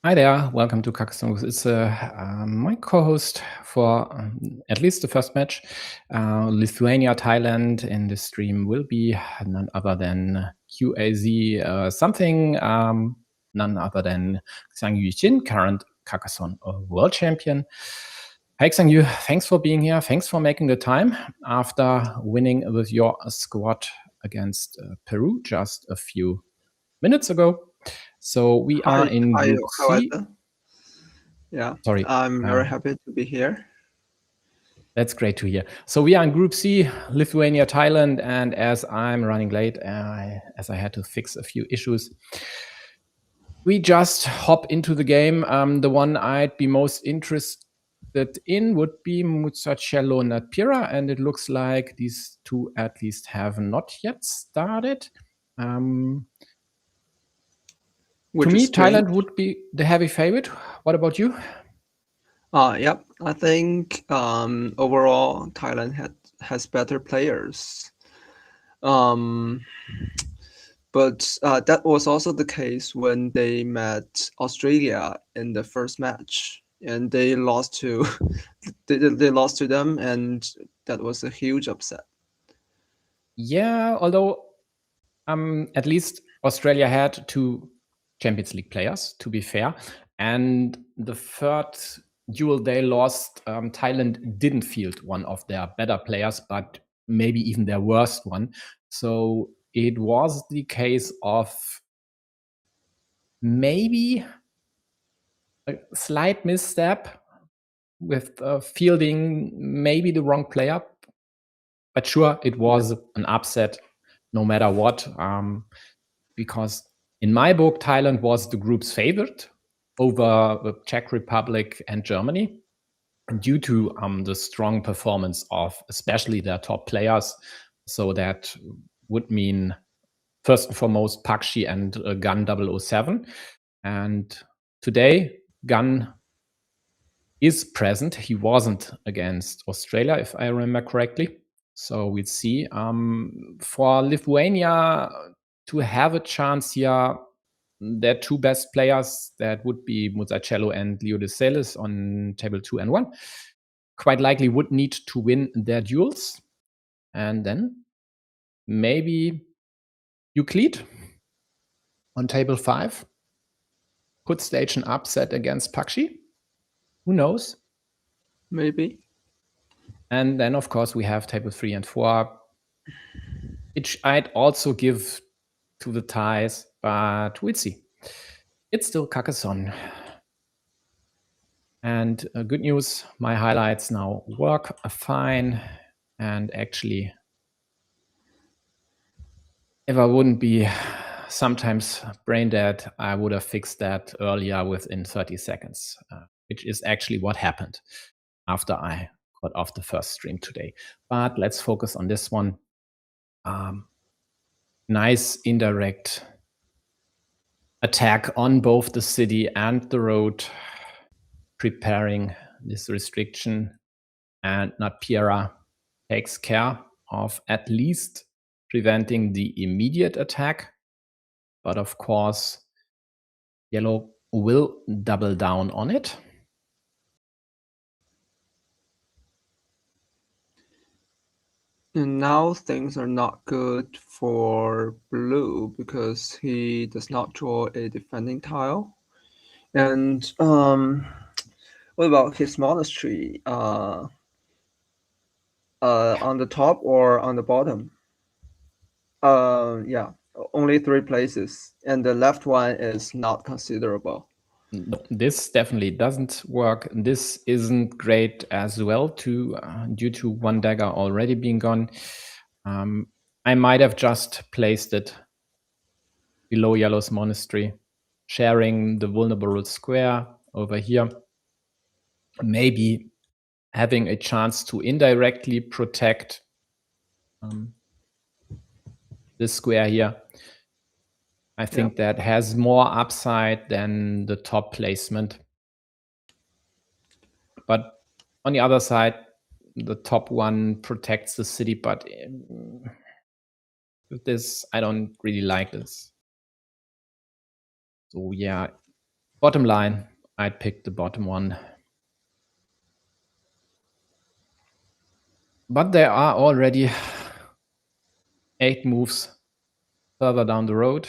Hi there, welcome to Carcassonne. It's my co-host for at least the first match. Lithuania, Thailand in the stream will be none other than none other than Xiangyu Jin, current Carcassonne world champion. Hi Xiangyu, thanks for being here. Thanks for making the time after winning with your squad against Peru just a few minutes ago. So we are in Group C. Yeah, Sorry. I'm very happy to be here. That's great to hear. So we are in Group C, Lithuania, Thailand, and as I'm running late, as I had to fix a few issues, we just hop into the game. The one I'd be most interested in would be Muzzacello Natpira, and it looks like these two at least have not yet started. To me, Thailand would be the heavy favorite. What about you? Yep, I think overall Thailand has better players. But that was also the case when they met Australia in the first match, and they lost to they lost to them, and that was a huge upset. Yeah, although at least Australia had two Champions League players, to be fair. And the third duel they lost, Thailand didn't field one of their better players, but maybe even their worst one. So it was the case of maybe a slight misstep with fielding maybe the wrong player. But sure, it was an upset no matter what, because in my book, Thailand was the group's favorite over the Czech Republic and Germany due to the strong performance of especially their top players. So that would mean, first and foremost, Pakshi and Gun 007. And today, Gun is present. He wasn't against Australia, if I remember correctly. So we'll see. For Lithuania to have a chance here, their two best players, that would be Muzzacello and Leo de Celis on table 2 and 1, quite likely would need to win their duels. And then maybe Euclid on table 5 could stage an upset against Pakshi. Who knows? Maybe. And then, of course, we have table 3 and 4, which I'd also give to the Thais, but we'll see. It's still Carcassonne. And good news, my highlights now work fine. And actually, if I wouldn't be sometimes brain dead, I would have fixed that earlier within 30 seconds, which is actually what happened after I got off the first stream today. But let's focus on this one. Nice indirect attack on both the city and the road, preparing this restriction, and Natpira takes care of at least preventing the immediate attack. But of course, Yellow will double down on it. And now things are not good for Blue because he does not draw a defending tile. And what about his monastery? On the top or on the bottom? Yeah, only 3 places, and the left one is not considerable. This definitely doesn't work. This isn't great as well, due to one dagger already being gone. I might have just placed it below Yellow's monastery, sharing the vulnerable square over here. Maybe having a chance to indirectly protect this square here. I think that has more upside than the top placement. But on the other side, the top one protects the city, but with this, I don't really like this. So yeah, Bottom line, I'd pick the bottom one. But there are already 8 moves further down the road.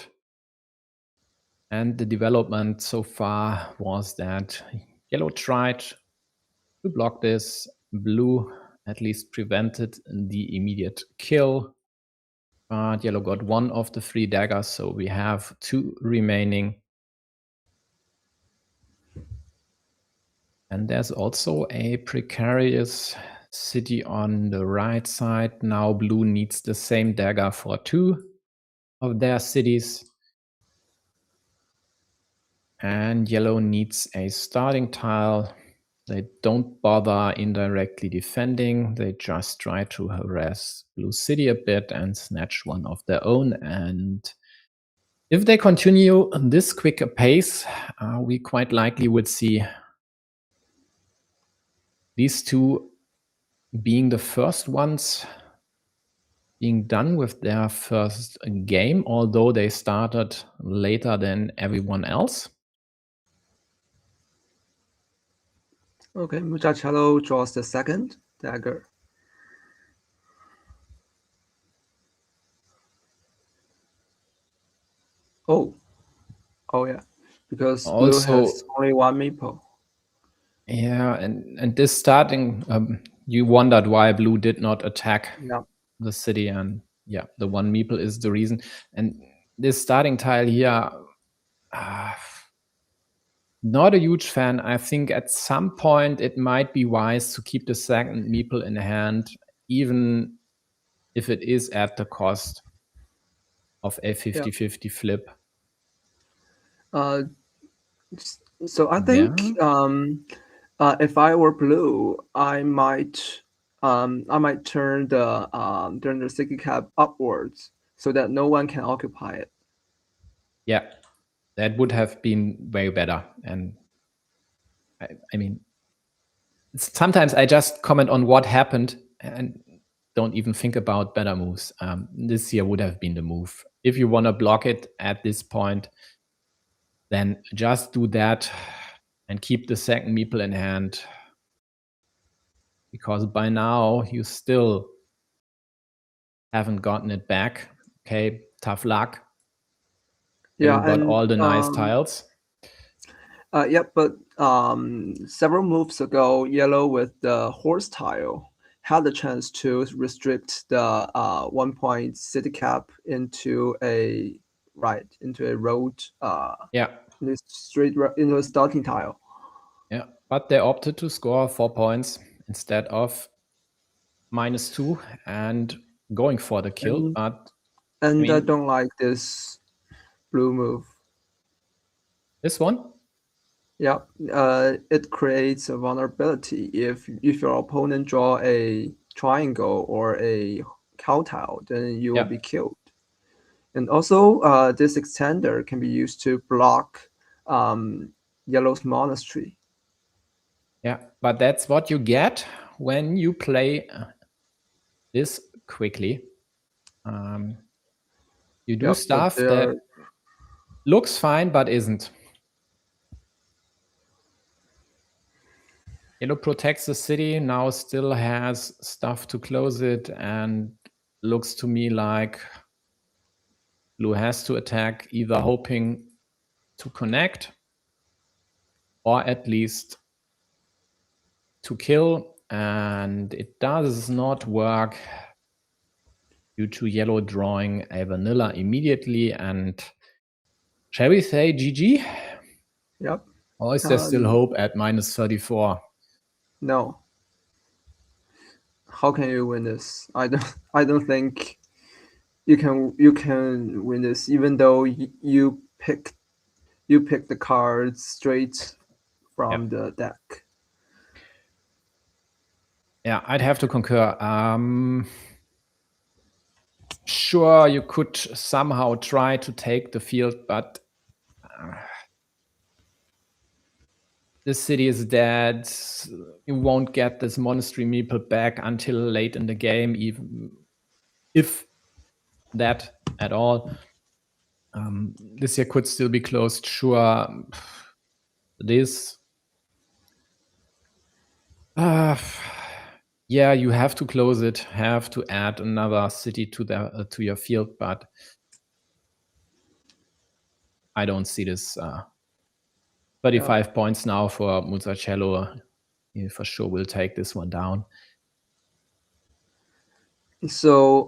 And the development so far was that yellow tried to block this. Blue at least prevented the immediate kill. But yellow got 1 of the 3 daggers, so we have 2 remaining. And there's also a precarious city on the right side. Now blue needs the same dagger for 2 of their cities. And yellow needs a starting tile. They don't bother indirectly defending. They just try to harass blue city a bit and snatch 1 of their own. And if they continue this quick a pace, we quite likely would see these 2 being the first ones being done with their first game, although they started later than everyone else. Okay, Muchachelo draws the second dagger. Oh, yeah, because blue Also, has only 1 meeple. Yeah, and this starting, you wondered why blue did not attack Yeah. the city, and yeah, the 1 meeple is the reason. And this starting tile here, not a huge fan. I think at some point it might be wise to keep the second meeple in hand, even if it is at the cost of a 50-50 flip. So I think if I were blue, I might turn the sticky cap upwards so that no one can occupy it. Yeah, that would have been way better. And I mean, sometimes I just comment on what happened and don't even think about better moves. This here would have been the move. If you want to block it at this point, then just do that and keep the second meeple in hand. Because by now, you still haven't gotten it back. Okay, tough luck. Yeah, You got and all the nice tiles. Yeah, but several moves ago, yellow with the horse tile had the chance to restrict the 1 point city cap into a road. Yeah. Into a starting tile. Yeah, but they opted to score 4 points instead of -2 and going for the kill. And I don't like this blue move. This one? Yeah, it creates a vulnerability. If your opponent draw a triangle or a cow tile, then you will be killed. And also, this extender can be used to block yellow's monastery. Yeah, but that's what you get when you play this quickly. You do stuff that looks fine, but isn't. Yellow protects the city, now still has stuff to close it, and looks to me like blue has to attack, either hoping to connect or at least to kill, and it does not work due to yellow drawing a vanilla immediately. And shall we say GG? Yep. Or is there still hope at -34? No. How can you win this? I don't think you can win this, even though you pick the cards straight from the deck. Yeah, I'd have to concur. Sure, you could somehow try to take the field, but this city is dead. You won't get this monastery meeple back until late in the game, even if that at all. This here could still be closed, sure. this. Yeah, you have to close it, have to add another city to your field, but I don't see this 35 points now for Muzzacello. He for sure will take this one down. So,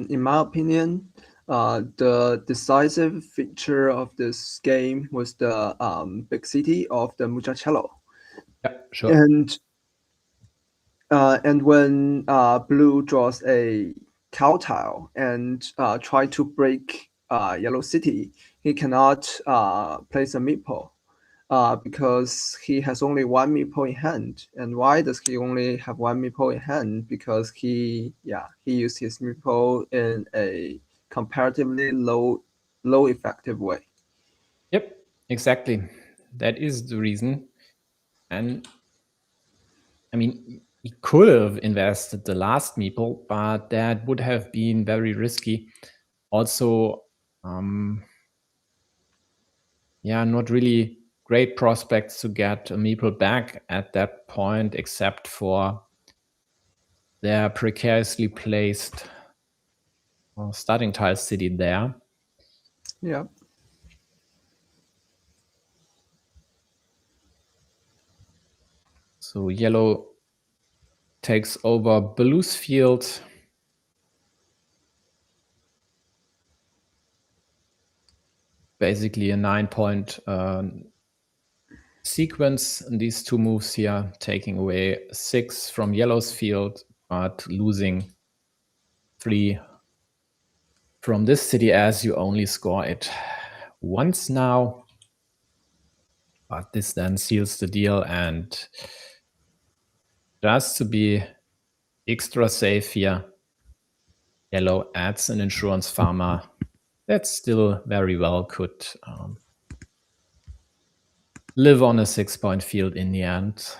in my opinion, the decisive feature of this game was the big city of the Muchacello. Yeah, sure. And when blue draws a cow tile and try to break yellow city, he cannot place a meeple because he has only one meeple in hand. And why does he only have one meeple in hand? Because he used his meeple in a comparatively low effective way. Yep, exactly. That is the reason. And I mean, he could have invested the last meeple, but that would have been very risky. Also, not really great prospects to get a meeple back at that point, except for their precariously placed starting tile city there. Yeah. So yellow takes over blue's field. Basically a 9-point sequence in these two moves here, taking away 6 from yellow's field, but losing 3 from this city as you only score it once now. But this then seals the deal, and just to be extra safe here, yellow adds an insurance farmer that still very well could live on a 6-point field in the end.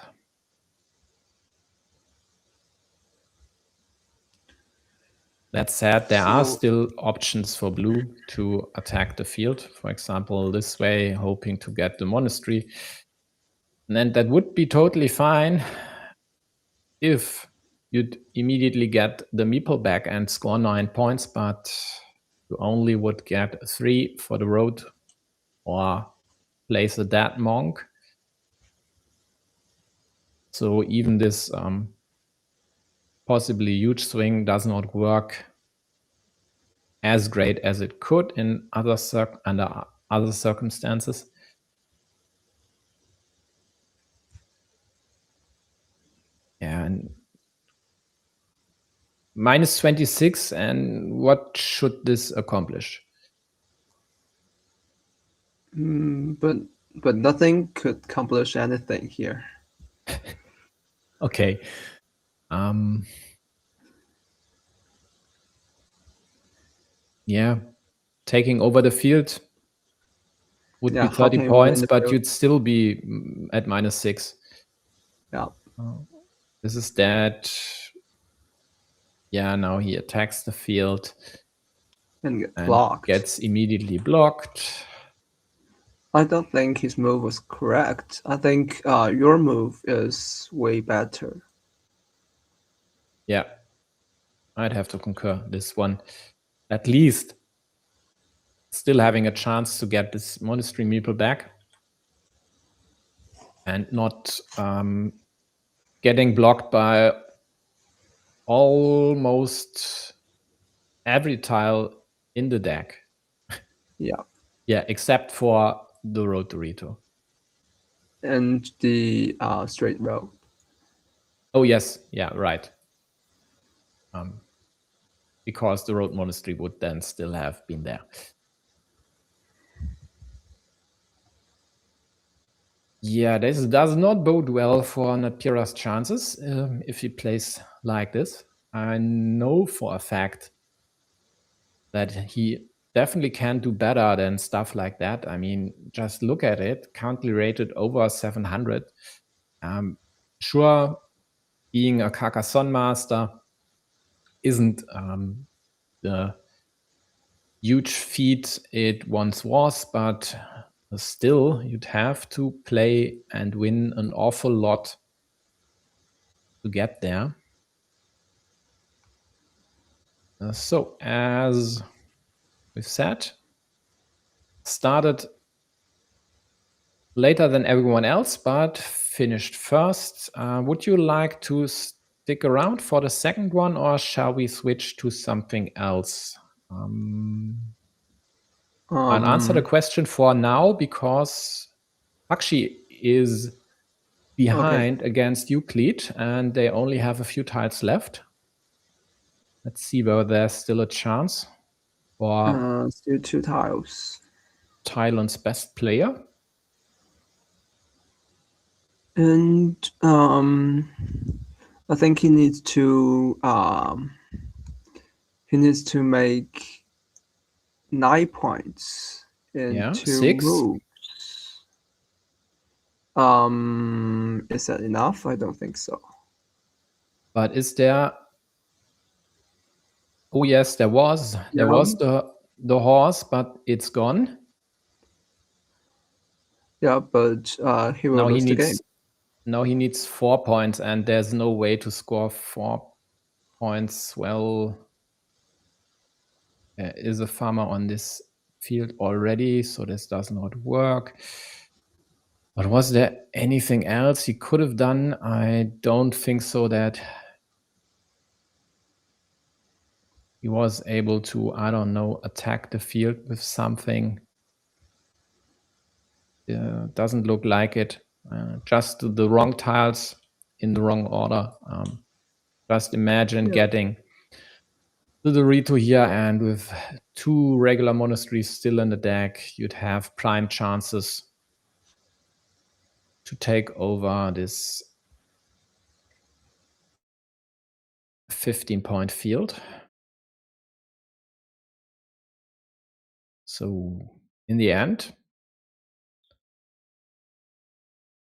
That said, there are still options for blue to attack the field. For example, this way, hoping to get the monastery. And then that would be totally fine if you'd immediately get the meeple back and score 9 points, but you only would get 3 for the road or place a dead monk. So even this possibly huge swing does not work as great as it could in under other circumstances. And minus 26, and what should this accomplish? But nothing could accomplish anything here. Okay. Taking over the field would be 30 points, but you'd still be at minus 6. Yeah. This is that. Yeah, now he attacks the field and blocked. Gets immediately blocked. I don't think his move was correct. I think your move is way better. Yeah, I'd have to concur. This one, at least, still having a chance to get this monastery meeple back and not getting blocked by almost every tile in the deck. Yeah. Yeah, except for the road to Rito. And the straight road. Oh, yes. Yeah, right. Because the road monastery would then still have been there. Yeah, this does not bode well for Natpira's chances if he plays like this. I know for a fact that he definitely can do better than stuff like that. I mean, just look at it, currently rated over 700. Sure, being a Carcassonne master isn't the huge feat it once was, but Still, you'd have to play and win an awful lot to get there. So, as we've said, started later than everyone else, but finished first. Would you like to stick around for the second one, or shall we switch to something else? I'll answer the question for now because Bakshi is behind against Euclid, and they only have a few tiles left. Let's see whether there's still a chance for still 2 tiles. Thailand's best player. And I think he needs to make 9 points in 2 6 moves. Is that enough? I don't think so. But is there? Oh yes, there was. There was the horse, but it's gone. Yeah, but he will lose the game. Now he needs 4 points, and there's no way to score 4 points. Well, there is a farmer on this field already, so this does not work. But was there anything else he could have done? I don't think so that he was able to, I don't know, attack the field with something. Doesn't look like it. Just the wrong tiles in the wrong order. Just imagine getting to the Rito here, and with 2 regular monasteries still in the deck, you'd have prime chances to take over this 15-point field. So in the end,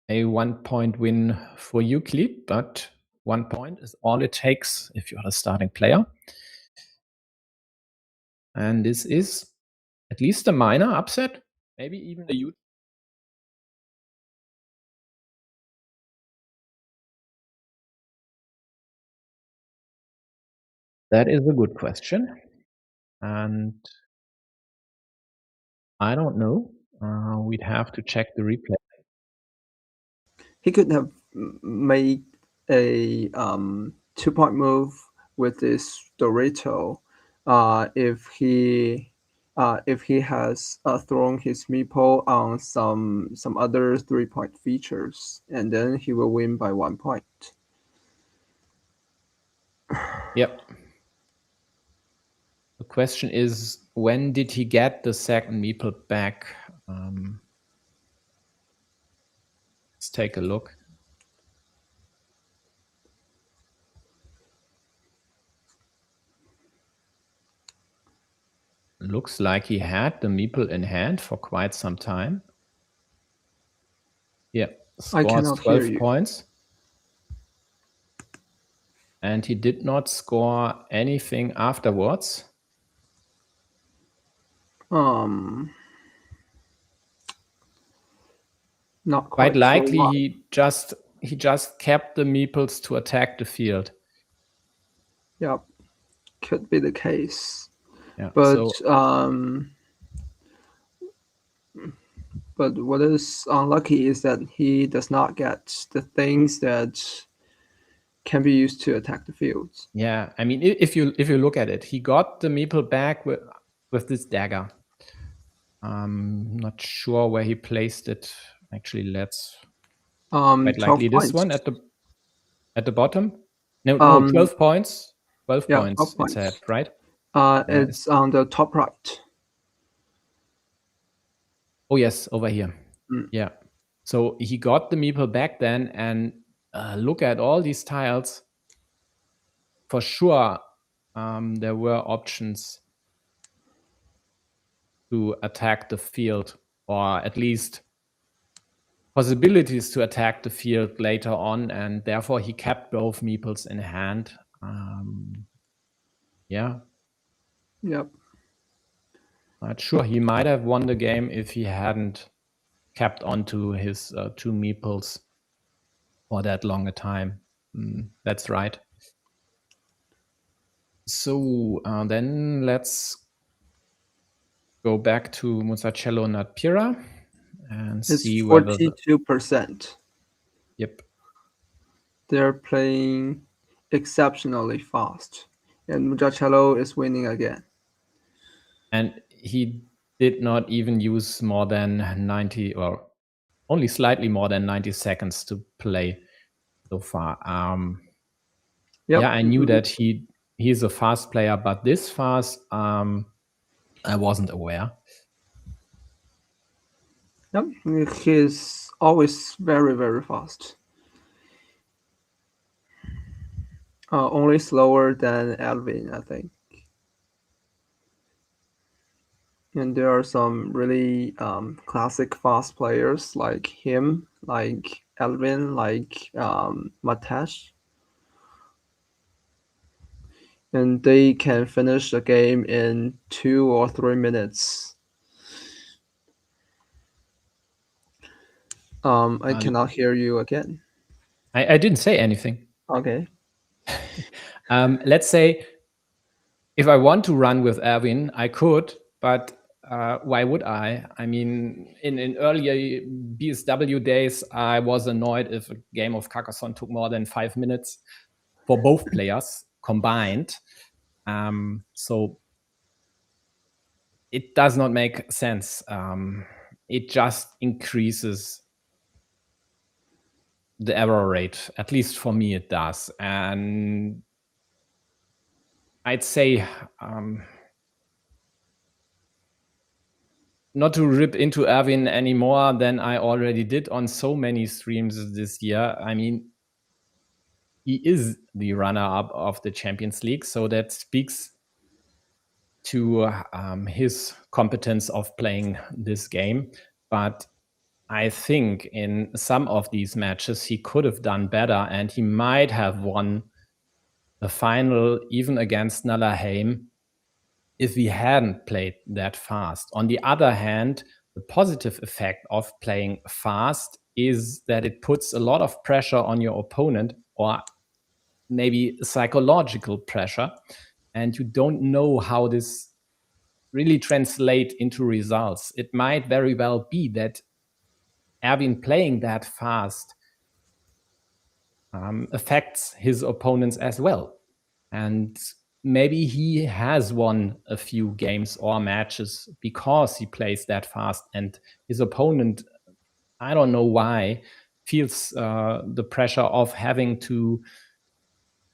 a 1-point win for Euclid, but 1 point is all it takes if you're the starting player. And this is at least a minor upset, maybe even a huge. That is a good question. And I don't know. We'd have to check the replay. He could have made a 2-point move with this Dorito if he has thrown his meeple on some other 3-point features, and then he will win by 1 point. Yep. The question is, when did he get the second meeple back? Let's take a look. Looks like he had the meeple in hand for quite some time. Yeah, scores 12 points. And he did not score anything afterwards. Not quite likely he just kept the meeples to attack the field. Yep, could be the case. Yeah, but but what is unlucky is that he does not get the things that can be used to attack the fields. Yeah, I mean, if you look at it, he got the meeple back with this dagger. I'm not sure where he placed it. Actually, let's quite likely this one at the bottom. No, 12 points. 12 points. It said, right? It's on the top right. Oh yes, over here. Yeah. So he got the meeple back then, and look at all these tiles. For sure, there were options to attack the field, or at least possibilities to attack the field later on, and therefore he kept both meeples in hand. Yeah. Yep. Not sure. He might have won the game if he hadn't kept onto his 2 meeples for that long a time. That's right. So then let's go back to Musacello Natpira and It's see whether 42%. Yep. They're playing exceptionally fast, and Musacello is winning again. And he did not even use more than 90 or only slightly more than 90 seconds to play so far. Yep. Yeah, I knew that he's a fast player, but this fast, I wasn't aware. Yep, he's always very, very fast. Only slower than Alvin, I think. And there are some really classic fast players like him, like Alvin, like Matesh. And they can finish a game in 2 or 3 minutes. I cannot hear you again. I didn't say anything. Okay. Let's say if I want to run with Erwin, I could, but why would I? I mean, in earlier BSW days, I was annoyed if a game of Carcassonne took more than 5 minutes for both players combined. So it does not make sense. It just increases the error rate. At least for me, it does. And I'd say not to rip into Erwin any more than I already did on so many streams this year. I mean, he is the runner-up of the Champions League, so that speaks to his competence of playing this game. But I think in some of these matches he could have done better, and he might have won the final even against Nallerheim if he hadn't played that fast. On the other hand, the positive effect of playing fast is that it puts a lot of pressure on your opponent, or maybe psychological pressure, and you don't know how this really translates into results. It might very well be that Erwin playing that fast affects his opponents as well. And maybe he has won a few games or matches because he plays that fast, and his opponent, I don't know why, feels the pressure of having to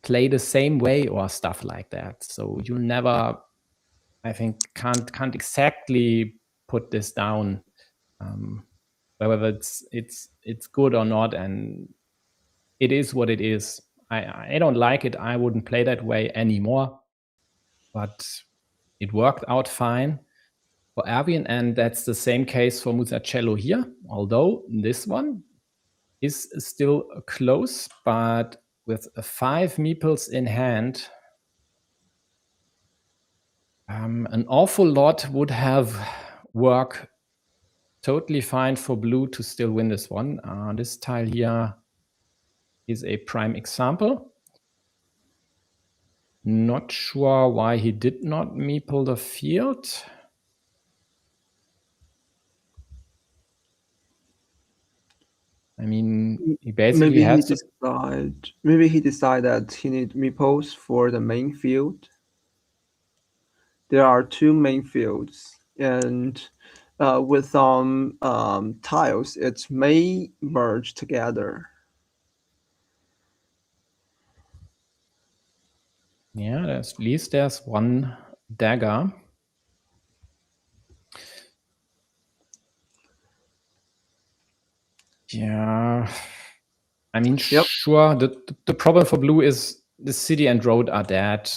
play the same way or stuff like that. So you never, I think, can't exactly put this down, whether it's good or not, and it is what it is. I don't like it. I wouldn't play that way anymore. But it worked out fine for Erwin, and that's the same case for Musacello here, although this one is still close, but with 5 meeples in hand, an awful lot would have worked totally fine for blue to still win this one. This tile here is a prime example. Not sure why he did not meeple the field. I mean, he basically has to... Maybe he decided that he need meeples for the main field. There are 2 main fields, and with some tiles, it may merge together. Yeah, at least there's one dagger. Yeah, I mean, Yep. sure. The problem for blue is the city and road are dead.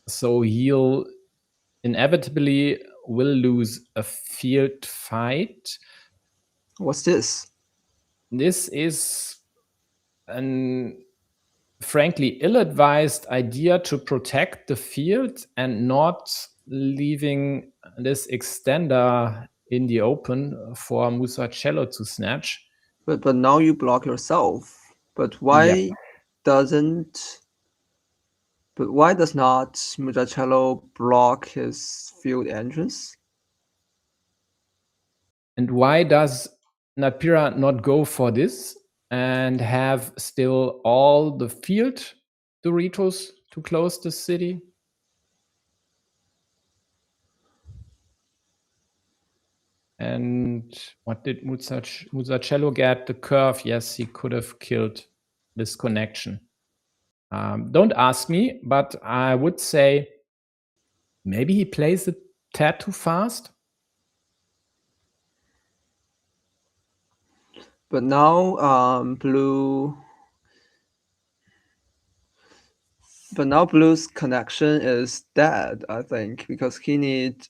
So he'll inevitably will lose a field fight. What's this? This is an frankly ill-advised idea to protect the field and not leaving this extender in the open for Musacello to snatch. But now you block yourself. But why does not Musacello block his field entrance? And why does Napira not go for this and have still all the field Doritos to close the city? And what did Musacello get? The curve. Yes, he could have killed this connection. Don't ask me, but I would say maybe he plays a tad too fast. But now Blue's connection is dead, I think, because he needs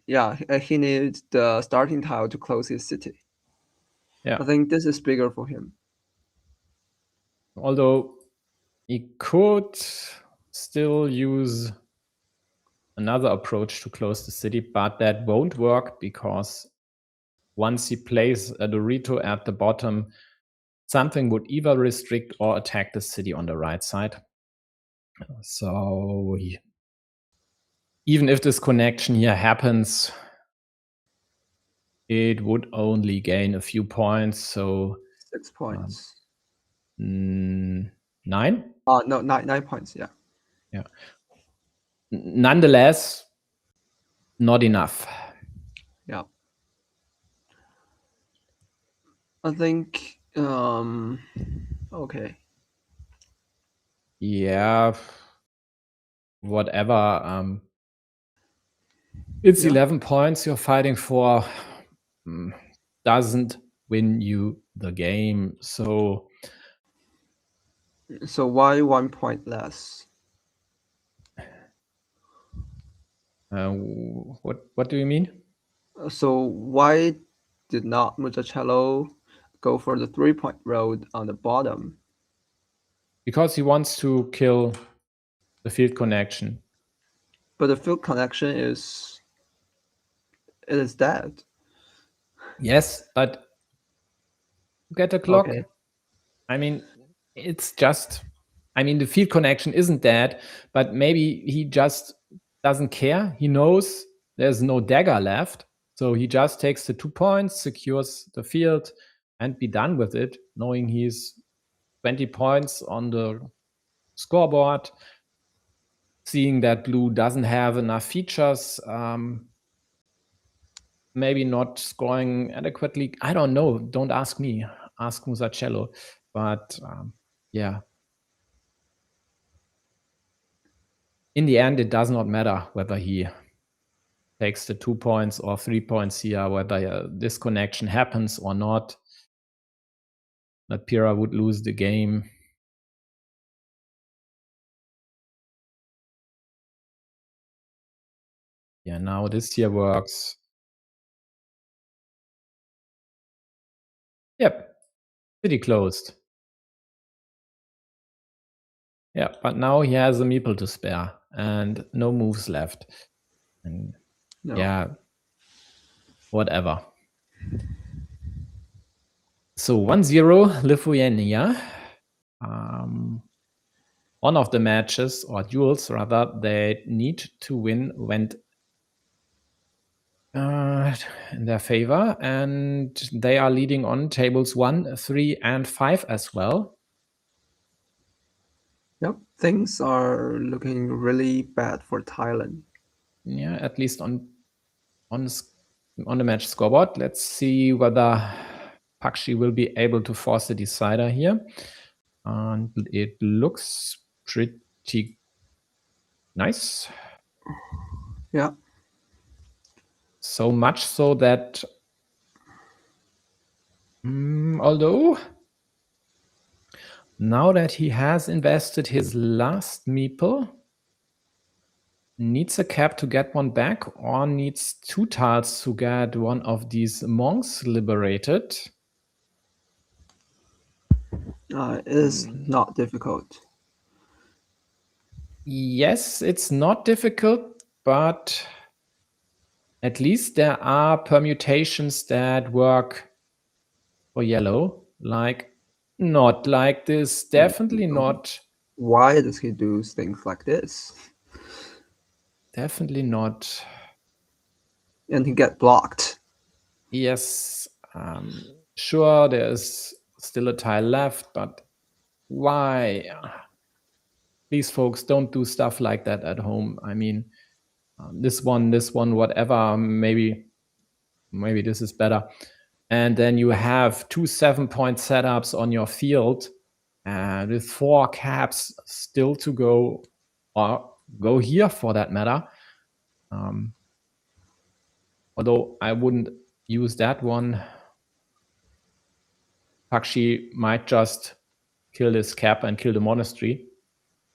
the starting tile to close his city. Yeah. I think this is bigger for him. Although he could still use another approach to close the city, but that won't work because once he plays a Dorito at the bottom, something would either restrict or attack the city on the right side. So even if this connection here happens, it would only gain a few points. So 6 points. 9? No, 9 points. Yeah. Yeah. Nonetheless, not enough. Yeah. I think okay. Yeah. Whatever. It's 11 points you're fighting for. Doesn't win you the game. So why 1 point less? What do you mean? So why did not Musacello go for the 3-point road on the bottom? Because he wants to kill the field connection. But the field connection is dead. Yes, but get a clock. Okay. I mean, it's just, the field connection isn't dead, but maybe he just doesn't care. He knows there's no dagger left. So he just takes the 2 points, secures the field, and be done with it, knowing he's 20 points on the scoreboard, seeing that blue doesn't have enough features, maybe not scoring adequately. I don't know. Don't ask me. Ask Musacello. But yeah. In the end, it does not matter whether he takes the 2 points or 3 points here, whether this connection happens or not. Napira would lose the game. Yeah, now this here works. Yep, city closed. Yeah, but now he has a meeple to spare and no moves left. And yeah, whatever. So 1-0 Lithuania. One of the matches, or duels rather, they need to win went in their favor, and they are leading on tables 1, 3, and 5 as well. Yep, things are looking really bad for Thailand. Yeah, at least on the match scoreboard. Let's see whether Pakshi will be able to force the decider here. And it looks pretty nice. Yeah. So much so that although now that he has invested his last meeple, needs a cap to get one back or needs 2 tiles to get one of these monks liberated. It is not difficult. Yes, it's not difficult, but At least there are permutations that work for yellow, like not like this, definitely not. Why does he do things like this? Definitely not. And he get blocked. Yes, sure, there's still a tile left, but why? Please, folks, don't do stuff like that at home. I mean, this one, whatever, maybe this is better. And then you have 2 7-point setups on your field, with 4 caps still to go, or go here for that matter. Although I wouldn't use that one. Pakshi might just kill this cap and kill the monastery.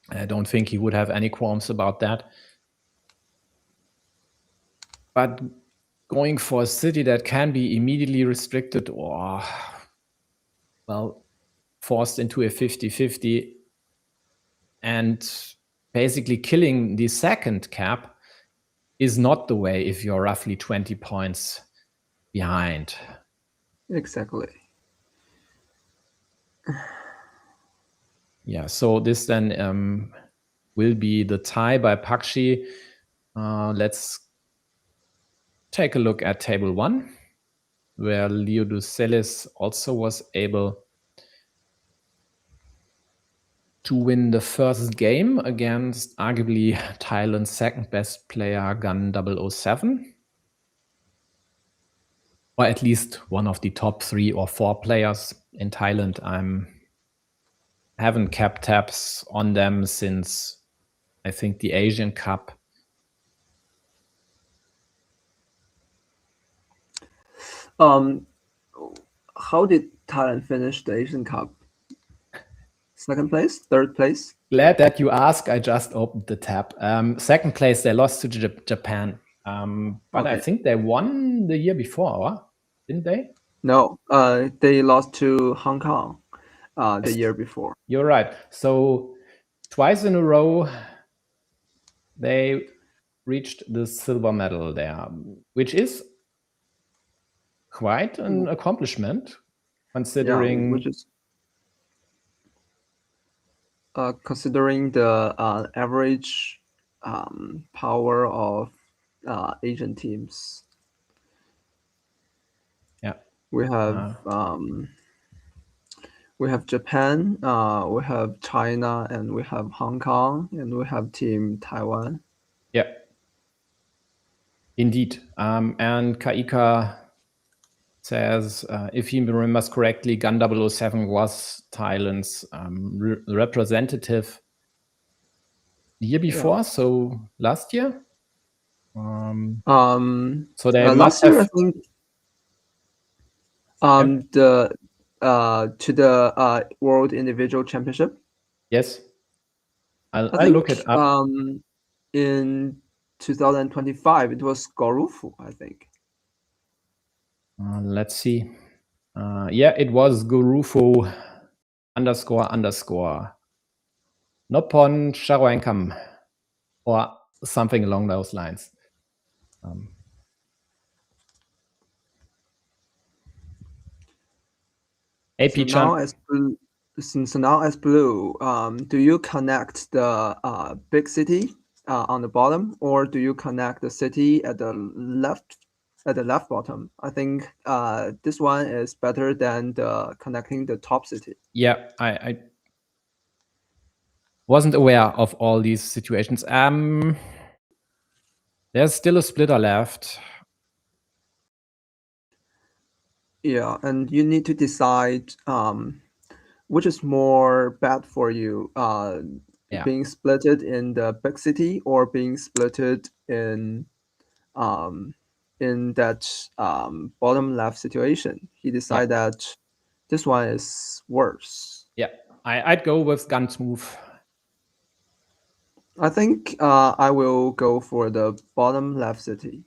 I don't think he would have any qualms about that. But going for a city that can be immediately restricted or, well, forced into a 50-50 and basically killing the second cap is not the way if you're roughly 20 points behind. Exactly. Yeah, so this then will be the tie by Pakshi. Let's take a look at table 1, where Leoducelis also was able to win the first game against arguably Thailand's second best player, Gun 007. Or at least one of the top 3 or 4 players in Thailand. Haven't kept tabs on them since, I think, the Asian Cup. How did Thailand finish the Asian Cup? Second place? Third place? Glad that you asked. I just opened the tab. Second place, they lost to Japan. But Okay. I think they won the year before, didn't they? No, they lost to Hong Kong the year before. You're right. So twice in a row, they reached the silver medal there, which is quite an accomplishment, considering. Yeah, which is considering the average power of Asian teams. Yeah, we have Japan, we have China, and we have Hong Kong, and we have Team Taiwan. Yeah, indeed. And Kaika says, if he remembers correctly, Gun 007 was Thailand's representative the year before, so last year. So they must have. Last year, I think, to the World Individual Championship. Yes, I'll look it up. In 2025, it was Gorufu, I think. Let's see. Yeah, it was Gurufu __ Noppon Sharoenkam, or something along those lines. AP So now as blue, do you connect the big city on the bottom, or do you connect the city at the left bottom? I think this one is better than connecting the top city. Yeah, I wasn't aware of all these situations. There's still a splitter left. Yeah, and you need to decide which is more bad for you, being splitted in the big city or being splitted in that bottom left situation. He decided that this one is worse. Yeah, I'd go with Gun's move. I think I will go for the bottom left city.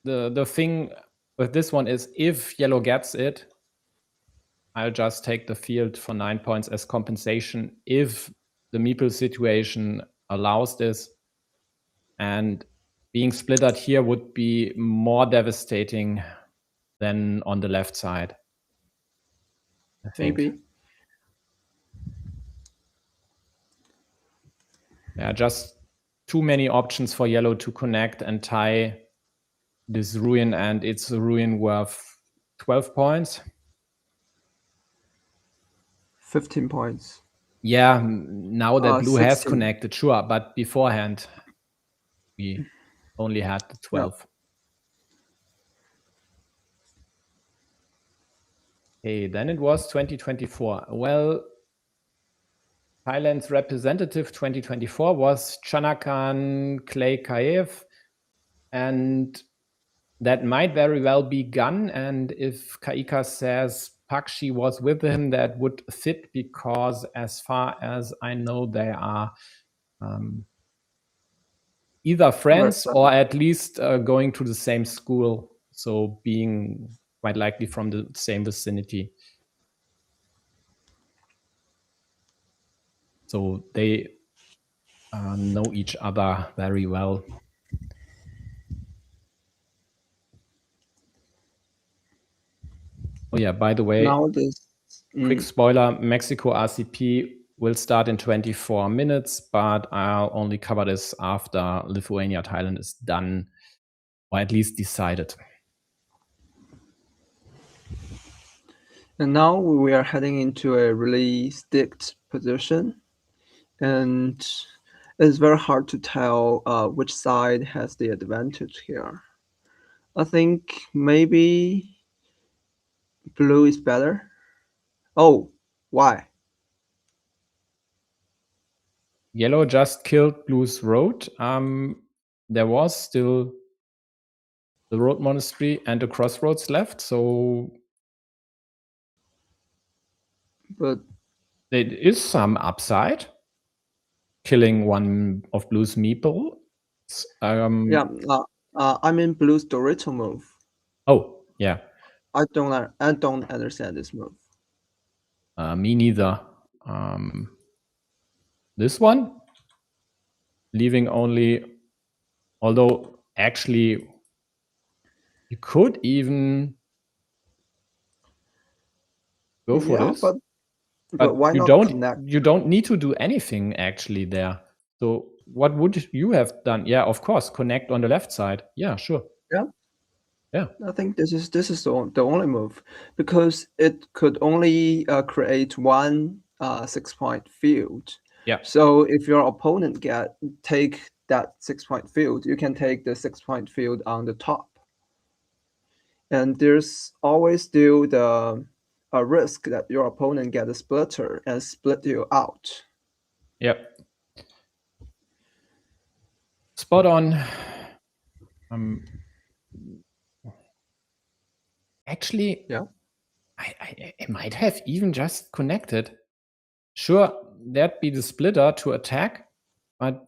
The thing with this one is, if yellow gets it, I'll just take the field for 9 points as compensation if the meeple situation allows this. And being splittered here would be more devastating than on the left side, I think. Maybe. Yeah, just too many options for yellow to connect and tie this ruin, and it's a ruin worth 12 points. 15 points. Yeah, now that blue has 16. connected, sure, but beforehand we only had the 12. Okay, then it was 2024. Well, Thailand's representative 2024 was Chanakan Klekaev, and that might very well be Gun. And if Kaika says Pakshi was with him, that would fit, because as far as I know, they are either friends or at least going to the same school, so being quite likely from the same vicinity. So they know each other very well. Oh yeah, by the way, now this quick spoiler, Mexico RCP will start in 24 minutes, but I'll only cover this after Lithuania, Thailand is done, or at least decided. And now we are heading into a really sticked position, and it's very hard to tell which side has the advantage here. I think maybe blue is better. Oh, why? Yellow just killed blue's road. There was still the road monastery and the crossroads left, so But there is some upside. Killing one of blue's meeples. yeah, I mean blue's Dorito move. Oh yeah. I don't understand this move. Me neither. This one, leaving only, although actually you could even go for this. But why you not connect? You don't need to do anything actually there. So what would you have done? Yeah, of course, connect on the left side. Yeah, sure. Yeah, I think this is the only move, because it could only create one 6-point field. Yeah. So if your opponent take that 6-point field, you can take the 6-point field on the top. And there's always still the risk that your opponent get a splitter and split you out. Yep. Spot on. Actually, yeah, I might have even just connected. Sure, that'd be the splitter to attack, but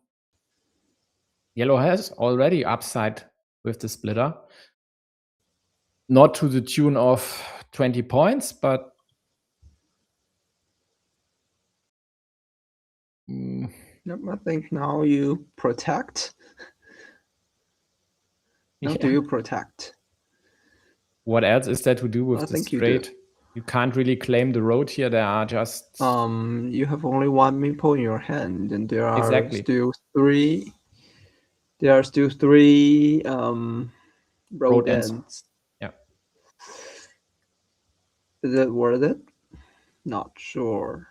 yellow has already upside with the splitter. Not to the tune of 20 points, but I think now you protect. Now do you protect? What else is there to do with the straight? You can't really claim the road here. There are just you have only one meeple in your hand, and there are still three. There are still three road ends. Yeah. Is it worth it? Not sure.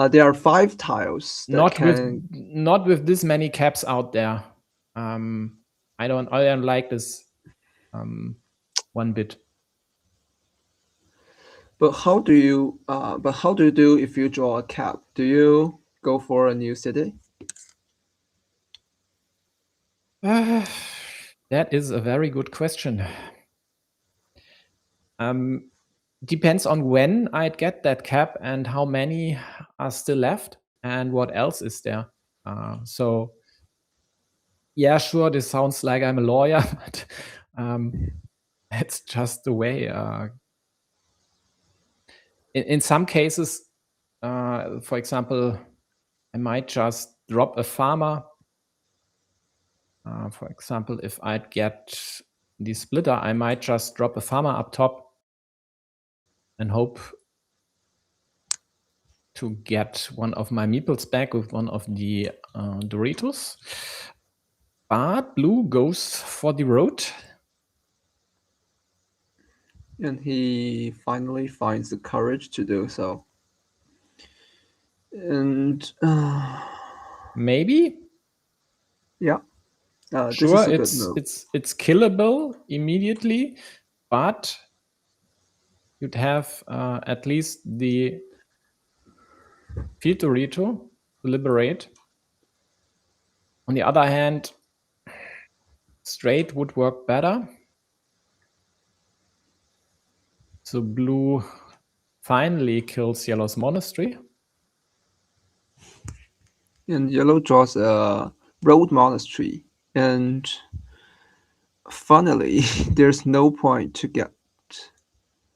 There are 5 tiles. Not with this many caps out there. I don't like this one bit. But how do you do if you draw a cap? Do you go for a new city? That is a very good question. Depends on when I'd get that cap and how many are still left and what else is there. So yeah, sure, this sounds like I'm a lawyer, but it's just the way. In some cases, for example, I might just drop a farmer For example, if I'd get the splitter, I might just drop a farmer up top and hope to get one of my meeples back with one of the Doritos. But blue goes for the road. And he finally finds the courage to do so. And maybe. yeah, Sure, this is a good move. it's killable immediately, but you'd have at least the field Dorito to liberate. On the other hand, straight would work better. So blue finally kills yellow's monastery. And yellow draws a road monastery. And funnily, there's no point to get.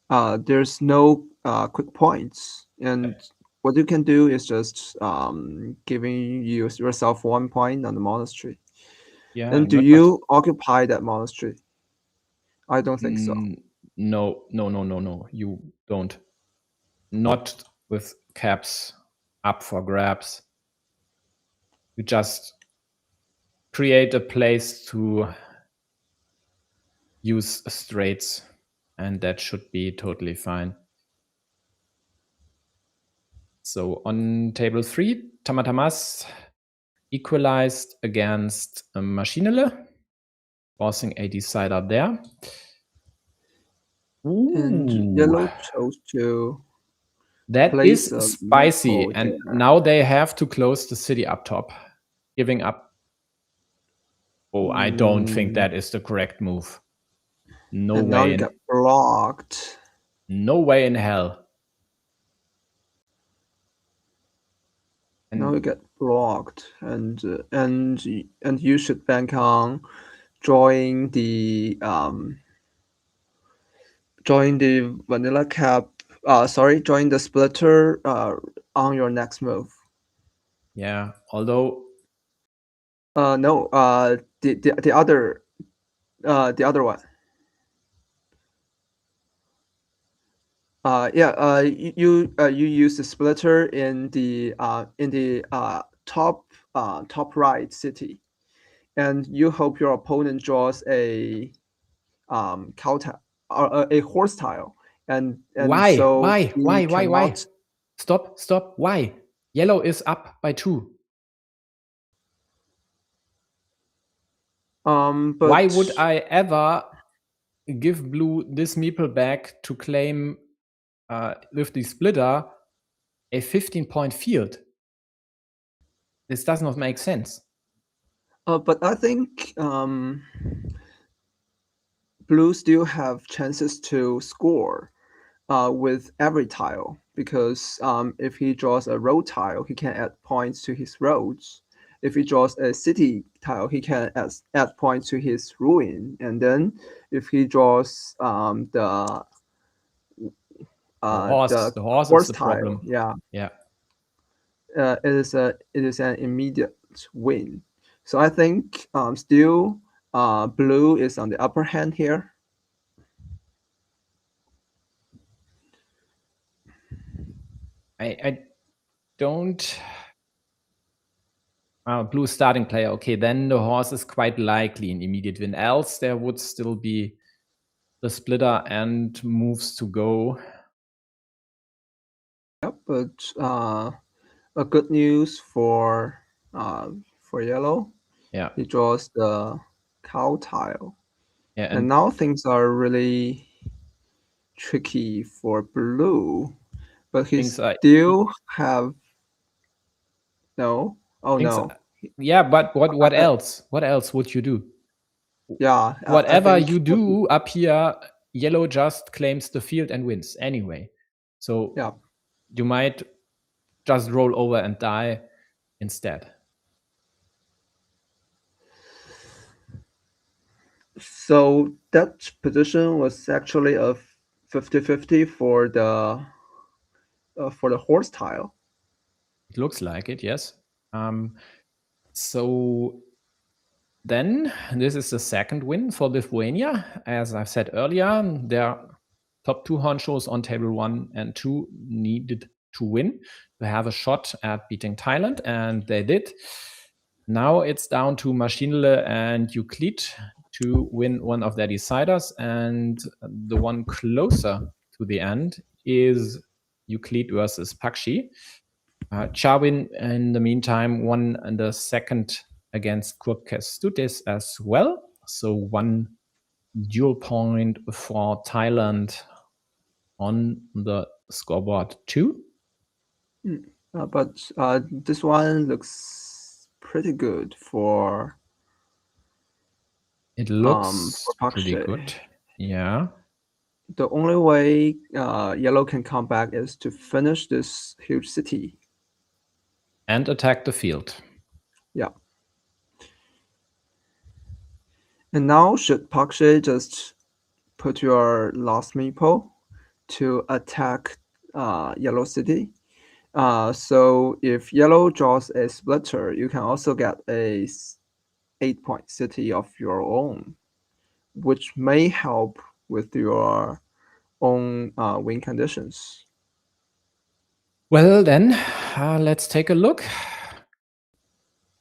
There's no quick points. And what you can do is just giving yourself 1 point on the monastery. Yeah. And do you occupy that monastery? I don't think so. No. You don't. Not with caps up for grabs. You just create a place to use straights, and that should be totally fine. So on table 3, Tamatamas equalized against Maschinele, forcing a decider there. And yellow chose to. That is spicy, and there. now they have to close the city up top, giving up. Oh, I don't think that is the correct move. No and way. Now you get blocked. No way in hell. Now you get blocked, and you should bank on drawing the vanilla cap. Drawing the splitter on your next move. Yeah, although. No. The other one. You use the splitter in the top right city, and you hope your opponent draws a cow tile or a horse tile, and Why? so Why? Stop! Why? Yellow is up by 2. But why would I ever give blue this meeple back to claim with the splitter a 15-point field? This does not make sense. But I think blue still have chances to score with every tile, because if he draws a road tile, he can add points to his roads. If he draws a city tile, he can add points to his ruin. And then if he draws the horse tile, is the problem. Yeah. It is an immediate win. So I think still blue is on the upper hand here. I don't. Blue starting player. Okay, then the horse is quite likely an immediate win. Else there would still be the splitter and moves to go. Yep, but a good news for yellow. Yeah. He draws the cow tile. Yeah, and now things are really tricky for blue. But he still have no. Oh no. Yeah, but what else? What else would you do? Yeah. Whatever you do up here, yellow just claims the field and wins anyway. So yeah, you might just roll over and die instead. So that position was actually a 50-50 for the horse tile. It looks like it, yes. So then this is the second win for Lithuania. As I said earlier, their top two honchos on table 1 and 2 needed to win to have a shot at beating Thailand, and they did. Now it's down to Maschinele and Euclid to win one of their deciders, and the one closer to the end is Euclid versus Pakshi. Charwin, in the meantime, won in the second against qazxswedc as well. So one dual point for Thailand on the scoreboard too. But this one looks pretty good for. It looks for pretty Pakshi. good. Yeah. The only way yellow can come back is to finish this huge city. And attack the field. Yeah. And now should Pakshi just put your last meeple to attack yellow city? So if yellow draws a splitter, you can also get a 8-point city of your own, which may help with your own win conditions. Well, then, let's take a look.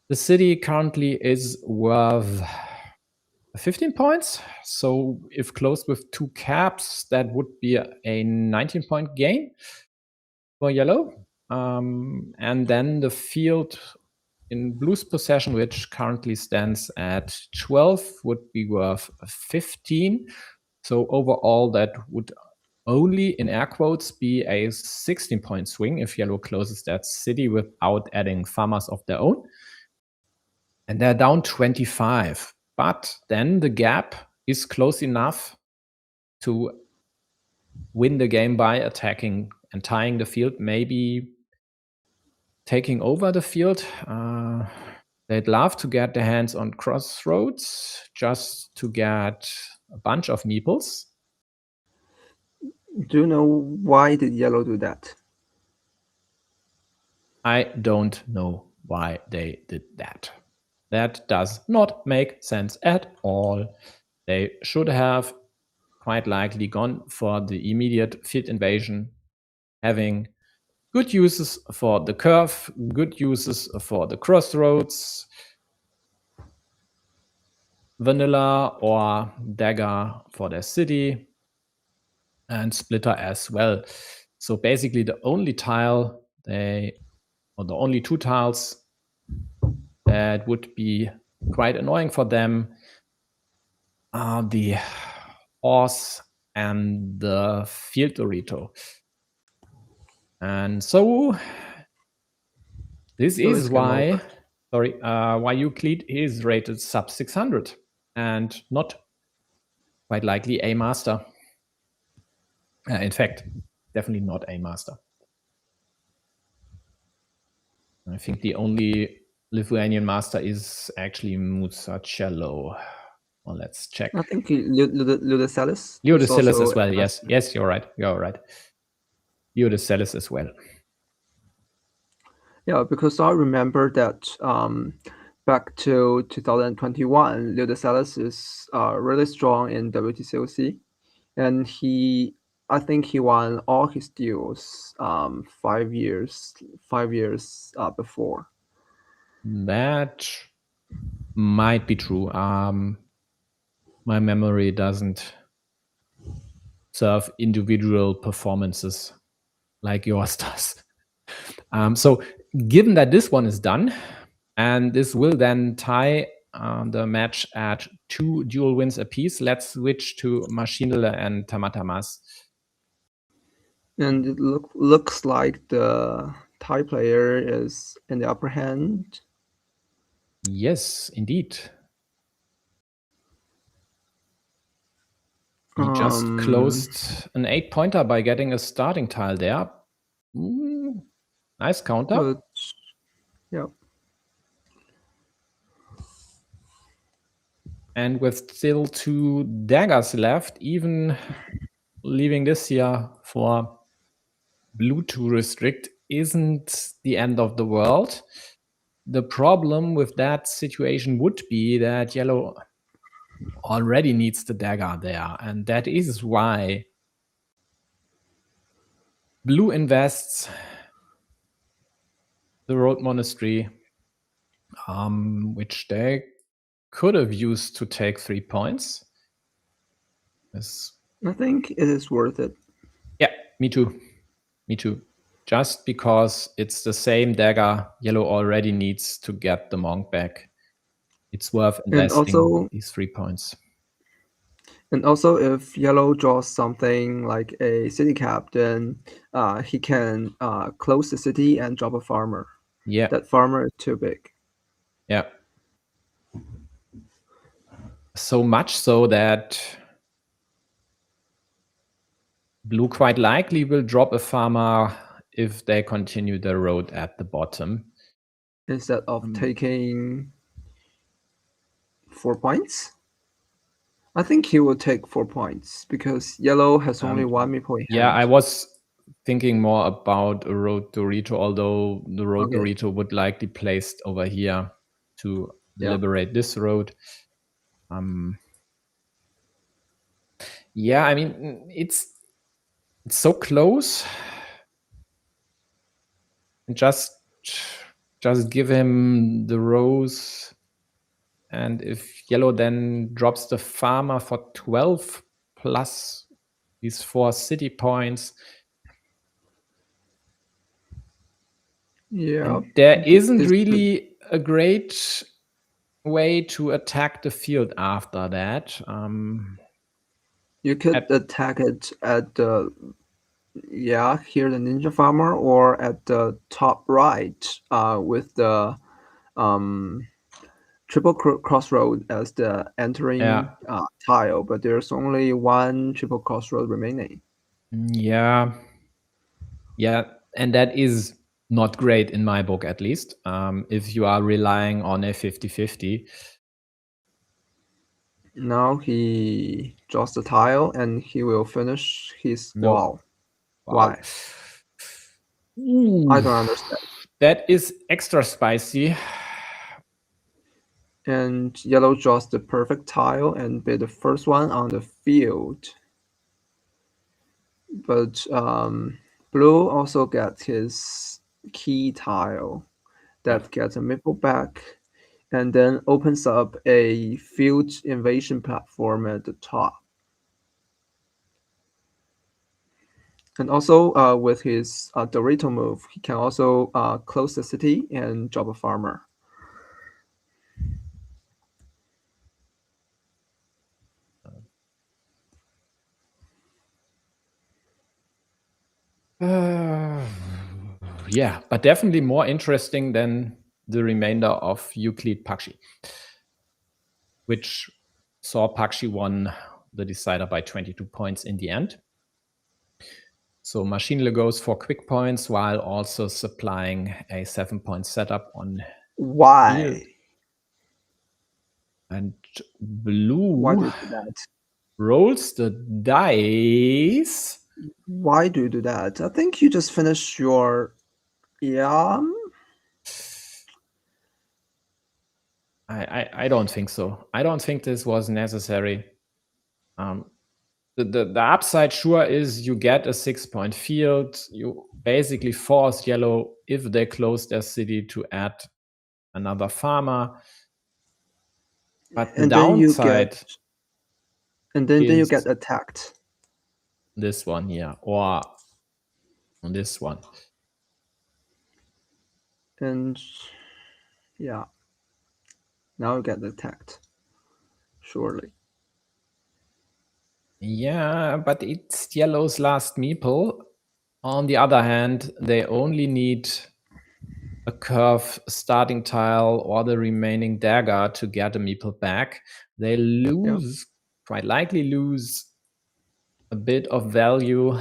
The city currently is worth 15 points. So if closed with 2 caps, that would be a 19-point gain for yellow. And then the field in blue's possession, which currently stands at 12, would be worth 15. So overall, that would only, in air quotes, be a 16-point swing if yellow closes that city without adding farmers of their own. And they're down 25. But then the gap is close enough to win the game by attacking and tying the field, maybe taking over the field. They'd love to get their hands on Crossroads just to get a bunch of meeples. Do you know why did yellow do that? I don't know why they did that. That does not make sense at all. They should have quite likely gone for the immediate field invasion, having good uses for the curve, good uses for the crossroads, vanilla or dagger for their city, and splitter as well. So basically the only tile the only 2 tiles that would be quite annoying for them are the horse and the field Dorito. And so this is why Euclid is rated sub 600 and not quite likely a master. In fact, definitely not a master. I think the only Lithuanian master is actually Musacello. Well, let's check. I think Ludocelis. Ludocelis as well. Yes, you're right. Ludocelis as well. Yeah, because I remember that back to 2021, Ludocelis is really strong in WTCOC, and I think he won all his duels 5 years before. That might be true. My memory doesn't serve individual performances like yours does. So given that this one is done, and this will then tie the match at 2 dual wins apiece, let's switch to Maschinele and Tamatamas. And it looks like the Thai player is in the upper hand. Yes, indeed. He just closed an 8-pointer by getting a starting tile there. Nice counter. Good. Yeah. And with still 2 daggers left, even leaving this here for blue to restrict isn't the end of the world. the problem with that situation would be that yellow already needs the dagger there, and that is why blue invests the road monastery, which they could have used to take 3 points. I think it is worth it. Yeah, me too. Me too. Just because it's the same dagger yellow already needs to get the monk back. It's worth investing these 3 points. And also, if yellow draws something like a city cap, then he can close the city and drop a farmer. Yeah. That farmer is too big. Yeah. So much so that blue quite likely will drop a farmer if they continue the road at the bottom. Instead of taking 4 points? I think he will take 4 points because yellow has only 1 meeple in hand. Yeah, I was thinking more about a road Dorito, although the road Dorito would likely placed over here to liberate this road. Yeah, I mean, it's so close. Just give him the rose, and if yellow then drops the farmer for 12 plus these 4 city points, and there isn't really a great way to attack the field after that. You could attack it at the here the ninja farmer, or at the top right with the triple crossroad as the entering tile, but there's only 1 triple crossroad remaining. Yeah, and that is not great in my book, at least, if you are relying on a 50-50. Now he draws the tile and he will finish his wall. Why? I don't understand. That is extra spicy. And yellow draws the perfect tile and be the first one on the field. But blue also gets his key tile that gets a meeple back, and then opens up a field invasion platform at the top. And also with his Dorito move, he can also close the city and drop a farmer. Yeah, but definitely more interesting than the remainder of Euclid Pakshi, which saw Pakshi won the decider by 22 points in the end. So Machine goes for quick points while also supplying a 7-point setup on Why? field. And blue Why do you do that? Rolls the dice. Why do you do that? I think you just finished your I don't think so. I don't think this was necessary. The upside sure is you get a 6-point field. You basically force yellow, if they close their city, to add another farmer. But the downside then you get attacked. This one here, or on this one. And yeah, now you get attacked. Surely. Yeah, but it's yellow's last meeple. On the other hand, they only need a curve starting tile or the remaining dagger to get a meeple back. They lose, quite likely lose a bit of value.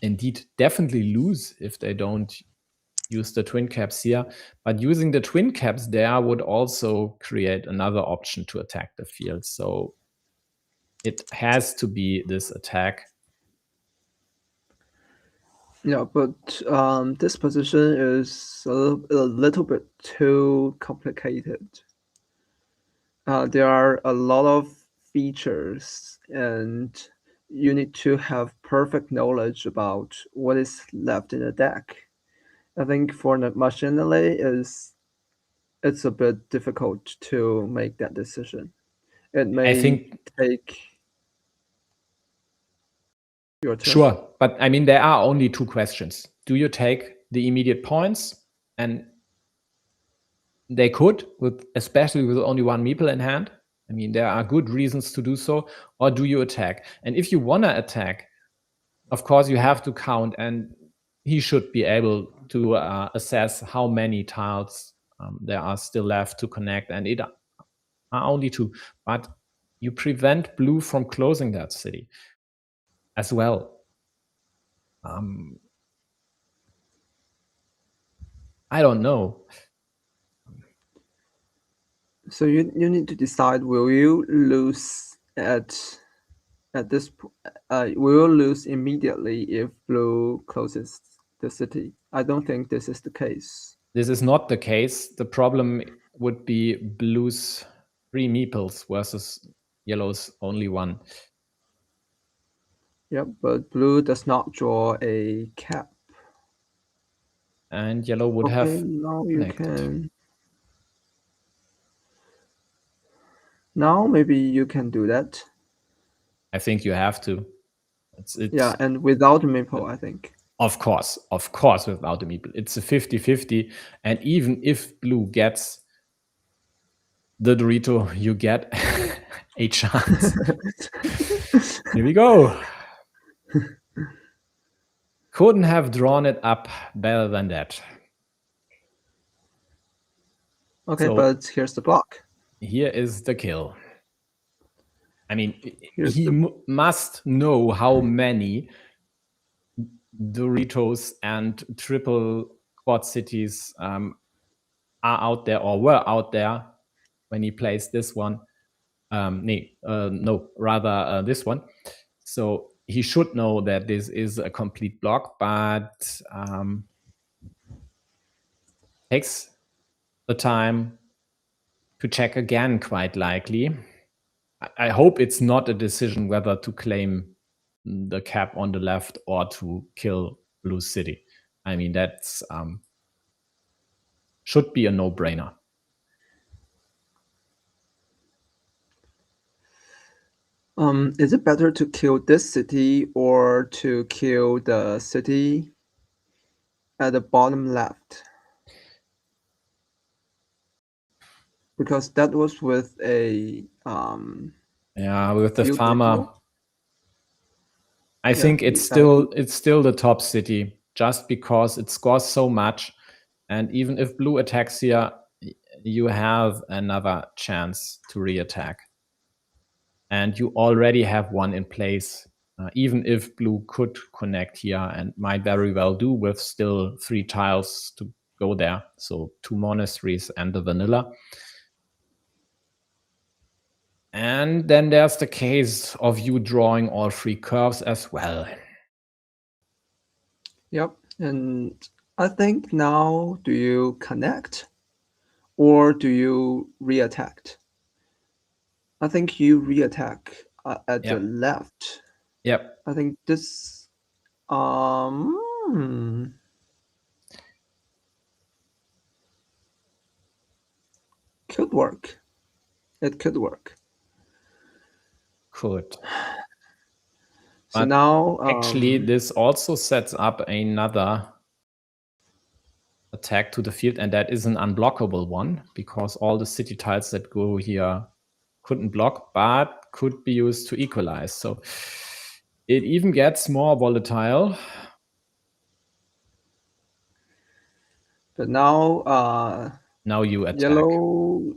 Indeed, definitely lose if they don't use the twin caps here. But using the twin caps there would also create another option to attack the field. So it has to be this attack. Yeah, but this position is a little bit too complicated. There are a lot of features, and you need to have perfect knowledge about what is left in the deck. I think for the machinery it's a bit difficult to make that decision. It I may think take your turn. sure, but I mean there are only two questions. Do you take the immediate points? And they could, especially with only one meeple in hand. I mean, there are good reasons to do so. Or do you attack? And if you want to attack, of course, you have to count, and he should be able to assess how many tiles there are still left to connect. And it are only two. But you prevent blue from closing that city as well. I don't know. So you need to decide: will you lose at this? Will you lose immediately if blue closes the city? I don't think this is the case. This is not the case. The problem would be blue's 3 meeples versus yellow's only 1. Yep, but blue does not draw a cap. And yellow would Okay, have now you connected. can. Now maybe you can do that. I think you have to. It's Yeah, and without meeple, I think. Of course, without the meeple. It's a 50-50. And even if blue gets the Dorito, you get a chance. Here we go. Couldn't have drawn it up better than that. Okay, So but here's the block. here is the kill. I mean, Here's he must know how many Doritos and triple quad cities are out there or were out there when he plays this one. This one. So he should know that this is a complete block, but takes the time to check again, quite likely. I hope it's not a decision whether to claim the cap on the left or to kill Blue City. I mean, that's should be a no-brainer. Is it better to kill this city or to kill the city at the bottom left? Because that was with a with the farmer. Ritual? I think it's still the top city just because it scores so much, and even if blue attacks here, you have another chance to re-attack, and you already have one in place. Even if blue could connect here and might very well do with still 3 tiles to go there, so 2 monasteries and the vanilla. And then there's the case of you drawing all 3 curves as well. Yep, and I think now do you connect or do you re-attack? I think you re-attack at the left. Yep. I think this could work. It could work. Could. So But now actually this also sets up another attack to the field, and that is an unblockable one because all the city tiles that go here couldn't block but could be used to equalize. So it even gets more volatile. But now you attack. Yellow,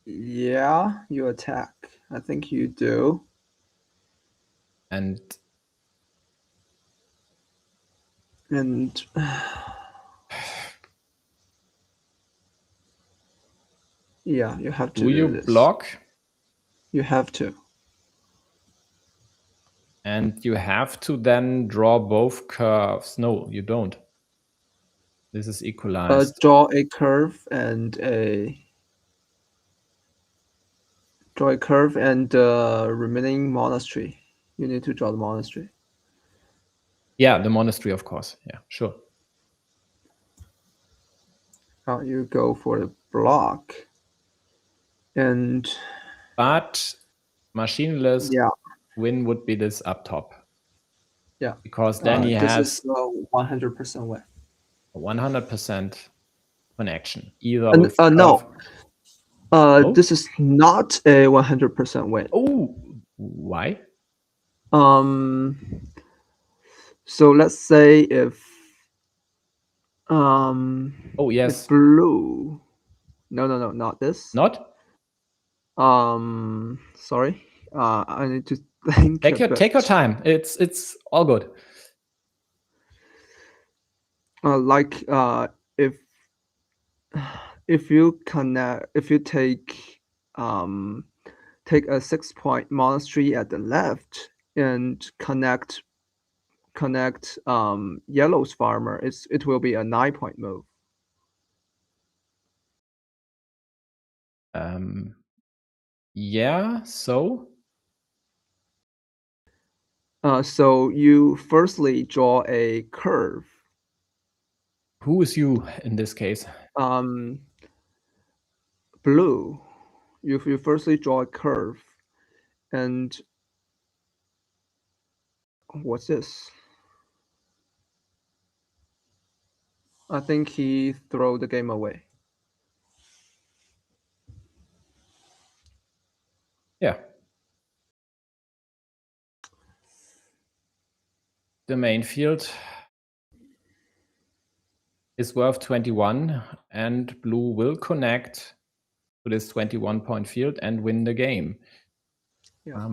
yeah, you attack. I think you do. And yeah, you have to do you this. block? You have to. And you have to then draw both curves. No, you don't. This is equalized. Draw a curve and the remaining monastery. You need to draw the monastery. Yeah, the monastery, of course. Yeah, sure. You go for the block. But machineless win would be this up top. Yeah. Because then he has 100% win. 100% connection. Either no. Oh? This is not a 100% win. Oh, why? So let's say if oh yes, if blue. No, not this. Not? Sorry. I need to think. Take your time. It's all good. If you take a 6-point monastery at the left and connect yellow's farmer, it will be a 9-point move. Yeah, so so you firstly draw a curve. Who is you in this case? Blue. You firstly draw a curve, and what's this? I think he threw the game away. Yeah. The main field is worth 21, and blue will connect to this 21-point field and win the game. Yeah.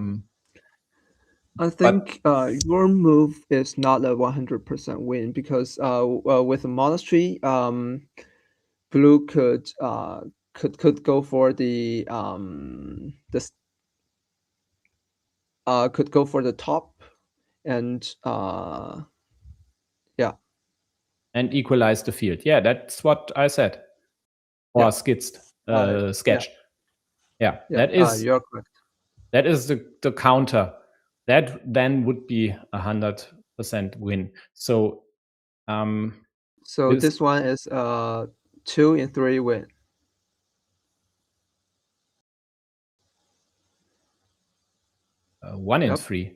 I think your move is not a 100% win because with a monastery, blue could go for the could go for the top, and yeah, and equalize the field. Yeah, that's what I said. Or sketched. Yeah, that is you're correct. That is the counter. That then would be 100% win. So this one is 2 in 3 win. 1 in 3.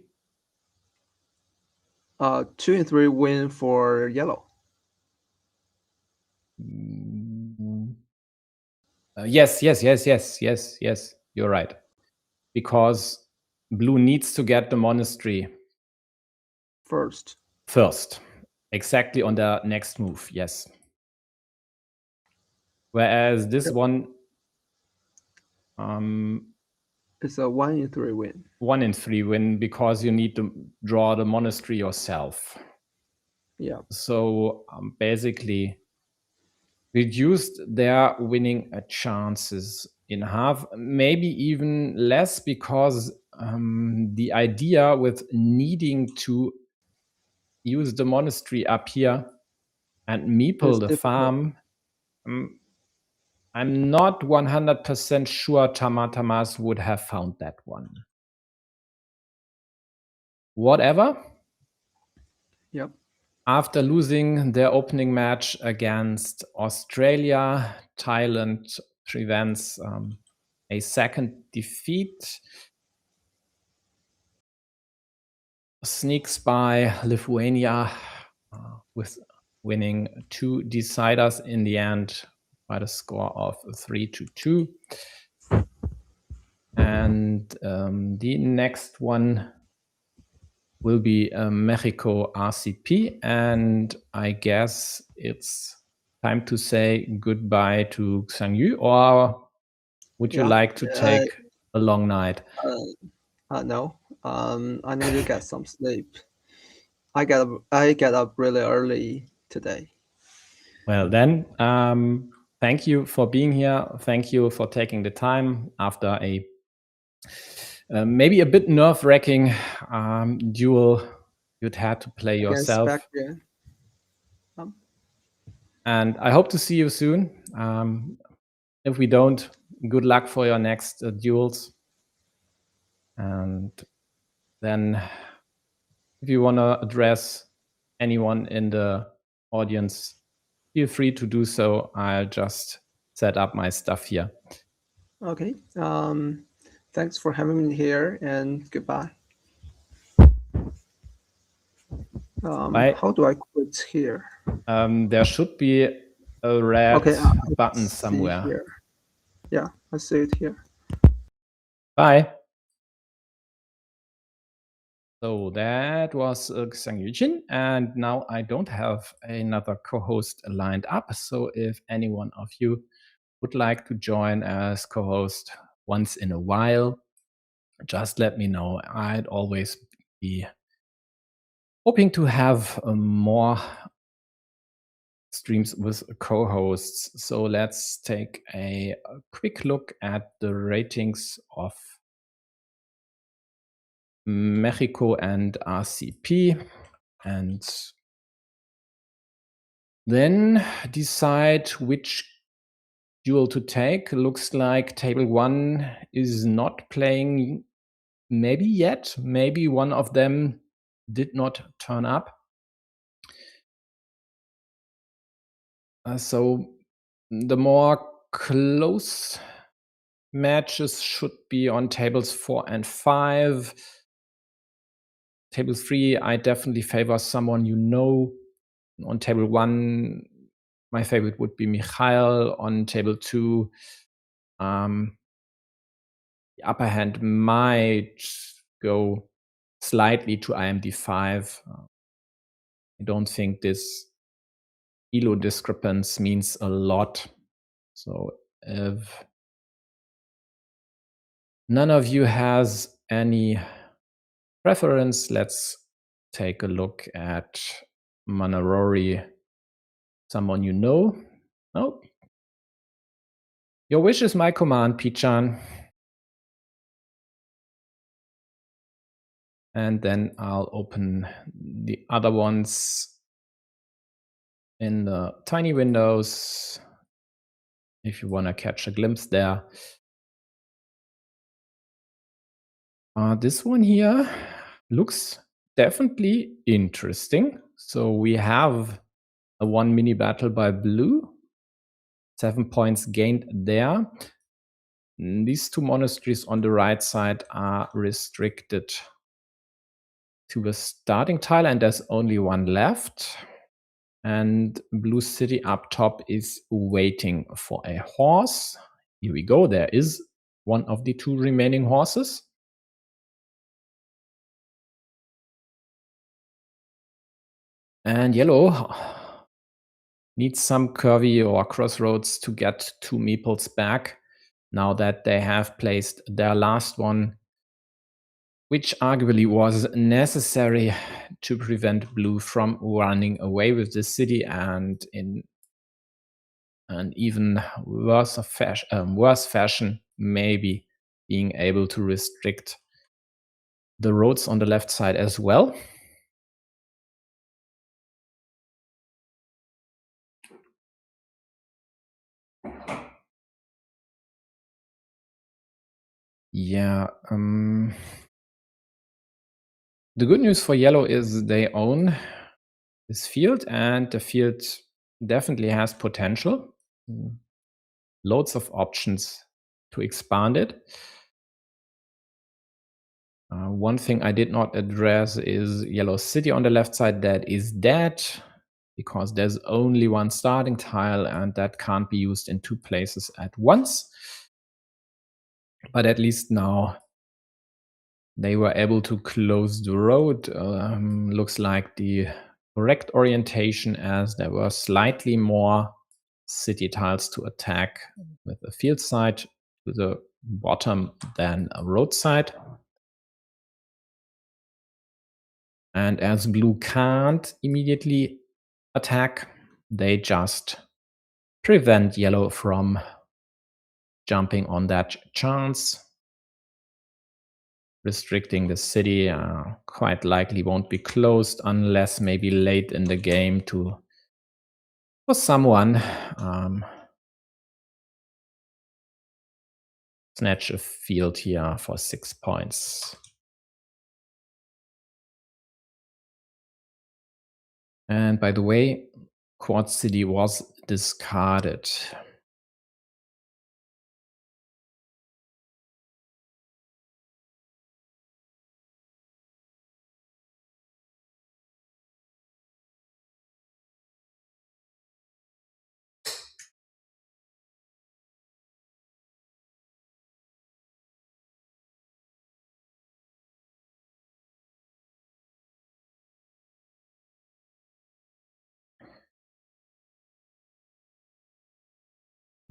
2 in 3 win for yellow. Yes. You're right. Because blue needs to get the monastery first. Exactly on the next move. Yes. Whereas this one it's a 1 in 3 win. 1 in 3 win because you need to draw the monastery yourself. Yeah. So basically reduced their winning chances in half, maybe even less, because the idea with needing to use the monastery up here and meeple the farm, I'm not 100% sure Tamatamas would have found that one. Whatever. Yep. After losing their opening match against Australia, Thailand prevents a second defeat. Sneaks by Lithuania with winning 2 deciders in the end by the score of 3-2. And the next one will be Mexico RCP, and I guess it's time to say goodbye to Xiangyu, or would you like to take a long night? No. I need to get some sleep. I get up really early today. Well then, thank you for being here. Thank you for taking the time after a Maybe a bit nerve-wracking duel you'd had to play Against yourself. back again. And I hope to see you soon. If we don't, good luck for your next duels. And then if you want to address anyone in the audience, feel free to do so. I'll just set up my stuff here. Okay. Thanks for having me here, and goodbye. Bye. How do I quit here? There should be a red button see somewhere. here. Yeah, I see it here. Bye. So that was Xiang Yujin, and now I don't have another co-host lined up. So if any one of you would like to join as co-host once in a while, just let me know. I'd always be hoping to have more streams with co-hosts. So let's take a quick look at the ratings of Mexico and RCP, and then decide which duel to take. Looks like table 1 is not playing maybe yet. Maybe one of them did not turn up. So the more close matches should be on tables 4 and 5. Table 3, I definitely favor someone you know. On table 1, my favorite would be Mikhail. On table 2, the upper hand might go slightly to IMD5. I don't think this elo discrepance means a lot. So if none of you has any preference, let's take a look at Manarori, someone you know. Oh, your wish is my command, Pichan. And then I'll open the other ones in the tiny windows if you want to catch a glimpse there. This one here looks definitely interesting. So we have a 1 mini battle by blue, 7 points gained there. These 2 monasteries on the right side are restricted to the starting tile, and there's only 1 left. And blue city up top is waiting for a horse. Here we go. There is one of the 2 remaining horses. And yellow needs some curvy or crossroads to get 2 meeples back now that they have placed their last one, which arguably was necessary to prevent blue from running away with the city, and in an even worse fashion, maybe being able to restrict the roads on the left side as well. Yeah. The good news for yellow is they own this field, and the field definitely has potential. Loads of options to expand it. One thing I did not address is yellow city on the left side. That is dead because there's only 1 starting tile, and that can't be used in 2 places at once. But at least now they were able to close the road. Looks like the correct orientation, as there were slightly more city tiles to attack with a field side to the bottom than a road side. And as blue can't immediately attack, they just prevent yellow from jumping on that chance. restricting the city. Quite likely won't be closed unless maybe late in the game for someone snatch a field here for 6 points. And by the way, Quad City was discarded.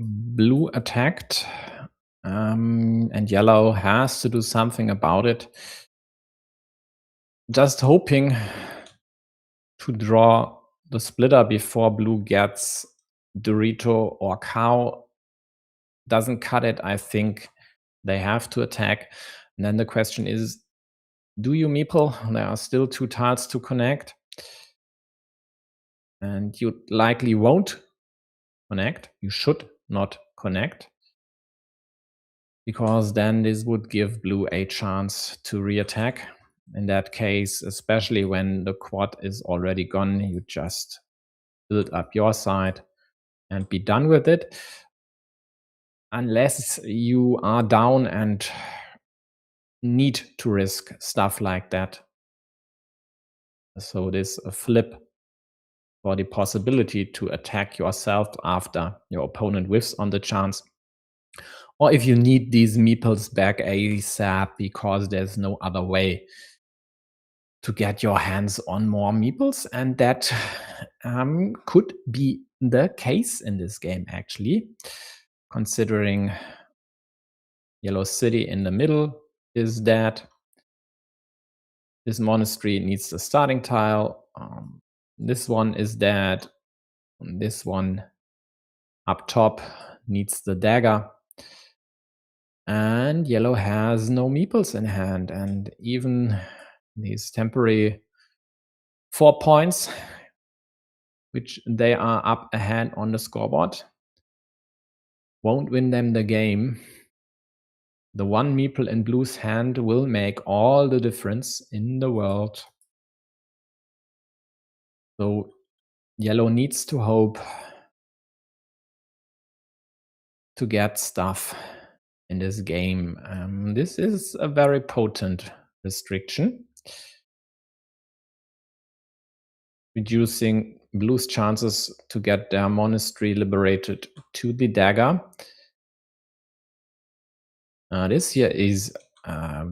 Blue attacked, and yellow has to do something about it. Just hoping to draw the splitter before blue gets Dorito or cow. Doesn't cut it. I think they have to attack. And then the question is, do you meeple? There are still 2 tiles to connect. And you likely won't connect. You should not connect, because then this would give blue a chance to reattack. In that case, especially when the quad is already gone, you just build up your side and be done with it. Unless you are down and need to risk stuff like that. So this flip for the possibility to attack yourself after your opponent whiffs on the chance. Or if you need these meeples back ASAP because there's no other way to get your hands on more meeples. And that could be the case in this game, actually, considering Yellow City in the middle is dead. This monastery needs the starting tile. This one is dead. This one up top needs the dagger. And yellow has no meeples in hand. And even these temporary 4 points, which they are up ahead on the scoreboard, won't win them the game. The 1 meeple in blue's hand will make all the difference in the world. So yellow needs to hope to get stuff in this game. This is a very potent restriction, reducing blue's chances to get their monastery liberated to the dagger. This here is a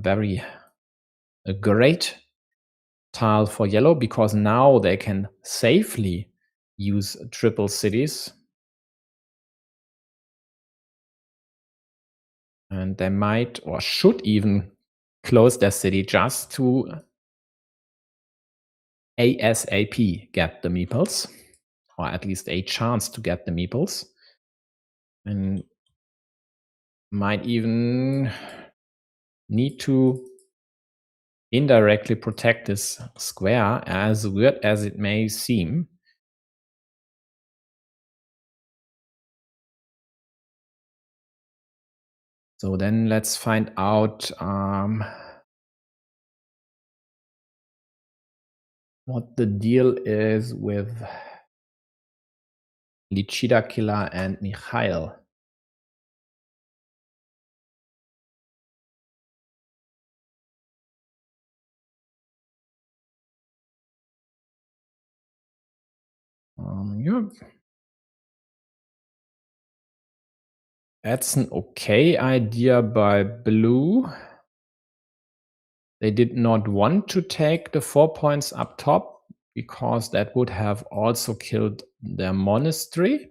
great tile for yellow, because now they can safely use triple cities. And they might or should even close their city just to ASAP get the meeples, or at least a chance to get the meeples. And might even need to indirectly protect this square, as weird as it may seem. So then let's find out what the deal is with Lichida Killer and Mikhail. Yeah. That's an okay idea by blue. They did not want to take the 4 points up top, because that would have also killed their monastery,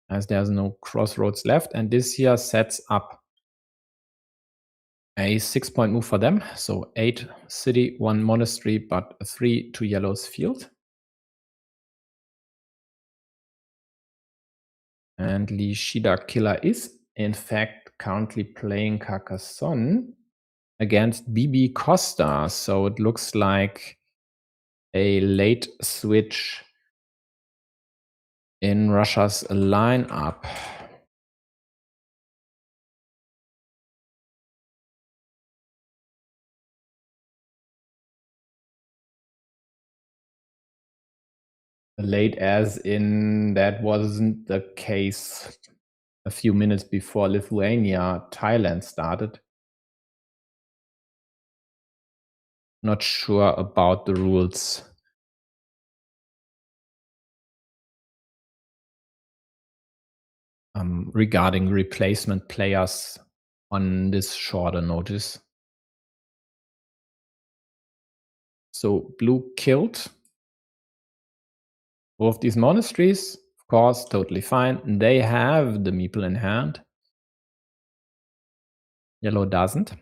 as there's no crossroads left. And this here sets up a 6-point move for them. So 8 city, 1 monastery, but 3 to yellow's field. And Lichida Killer is in fact currently playing Carcassonne. against BB Costa. So it looks like a late switch in Russia's lineup. Late as in that wasn't the case a few minutes before Lithuania, Thailand started. Not sure about the rules. Regarding replacement players on this shorter notice. So blue killed both these monasteries, of course, totally fine. They have the meeple in hand. Yellow doesn't.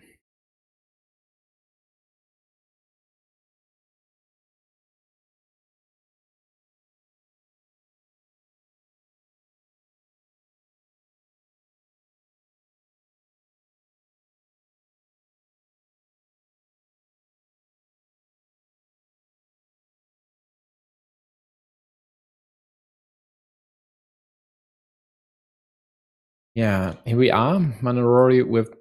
Yeah, here we are, Manarori with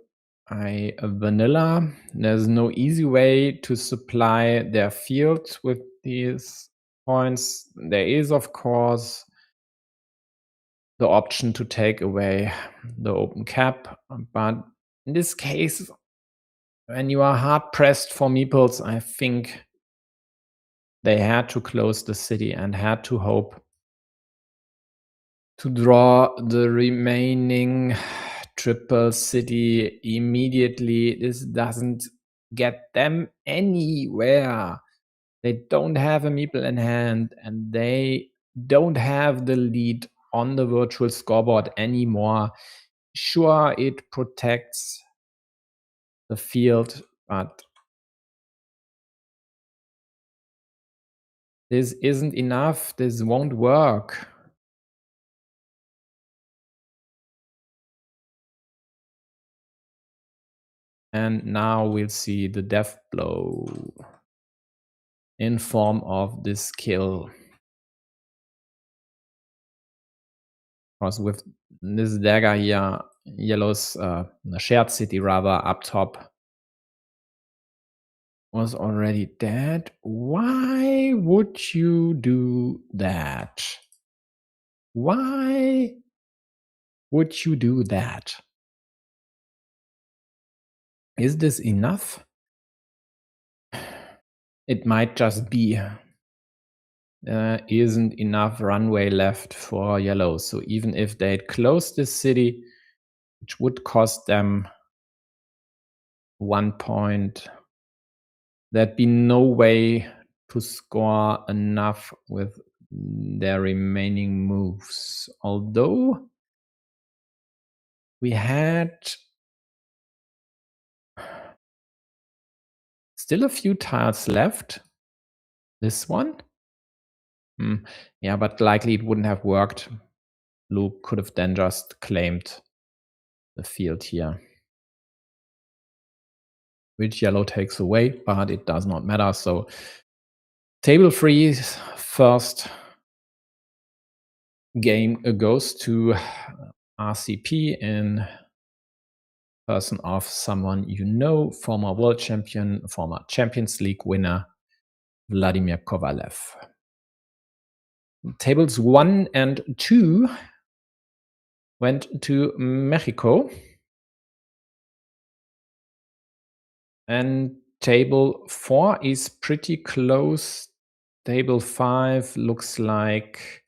a vanilla. There's no easy way to supply their field with these points. There is, of course, the option to take away the open cap, but in this case, when you are hard pressed for meeples, I think they had to close the city and had to hope to draw the remaining triple city immediately. This doesn't get them anywhere. They don't have a meeple in hand, and they don't have the lead on the virtual scoreboard anymore. Sure, it protects the field, but this isn't enough. This won't work. And now we'll see the death blow in form of this kill. Because with this dagger here, yellow's the shared city rather up top was already dead. Why would you do that? Why would you do that? Is this enough? It might just be. There isn't enough runway left for yellow. So even if they'd close this city, which would cost them 1 point, there'd be no way to score enough with their remaining moves. Although we had still a few tiles left. This one? Yeah, but likely it wouldn't have worked. Blue could have then just claimed the field here, which yellow takes away, but it does not matter. So table 3's first game goes to RCP in person of someone you know, former world champion, former Champions League winner, Vladimir Kovalev. Tables 1 and 2 went to Mexico. And table 4 is pretty close. Table 5 looks like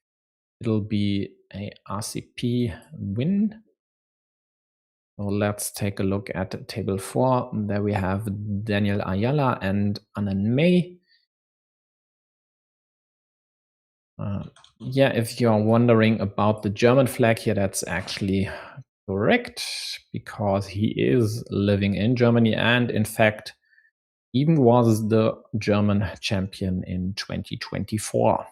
it'll be a RCP win. So let's take a look at table 4. There we have Daniel Ayala and Anand May. Yeah, if you're wondering about the German flag here, that's actually correct, because he is living in Germany and in fact even was the German champion in 2024.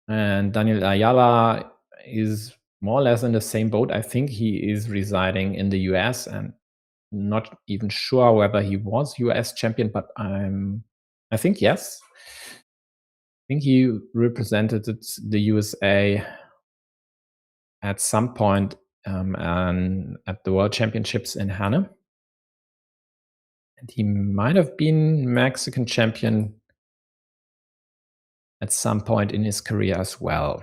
And Daniel Ayala is more or less in the same boat. I think he is residing in the US and not even sure whether he was US champion, but I think yes. I think he represented the USA at some point and at the World Championships in Hannah. And he might have been Mexican champion at some point in his career as well.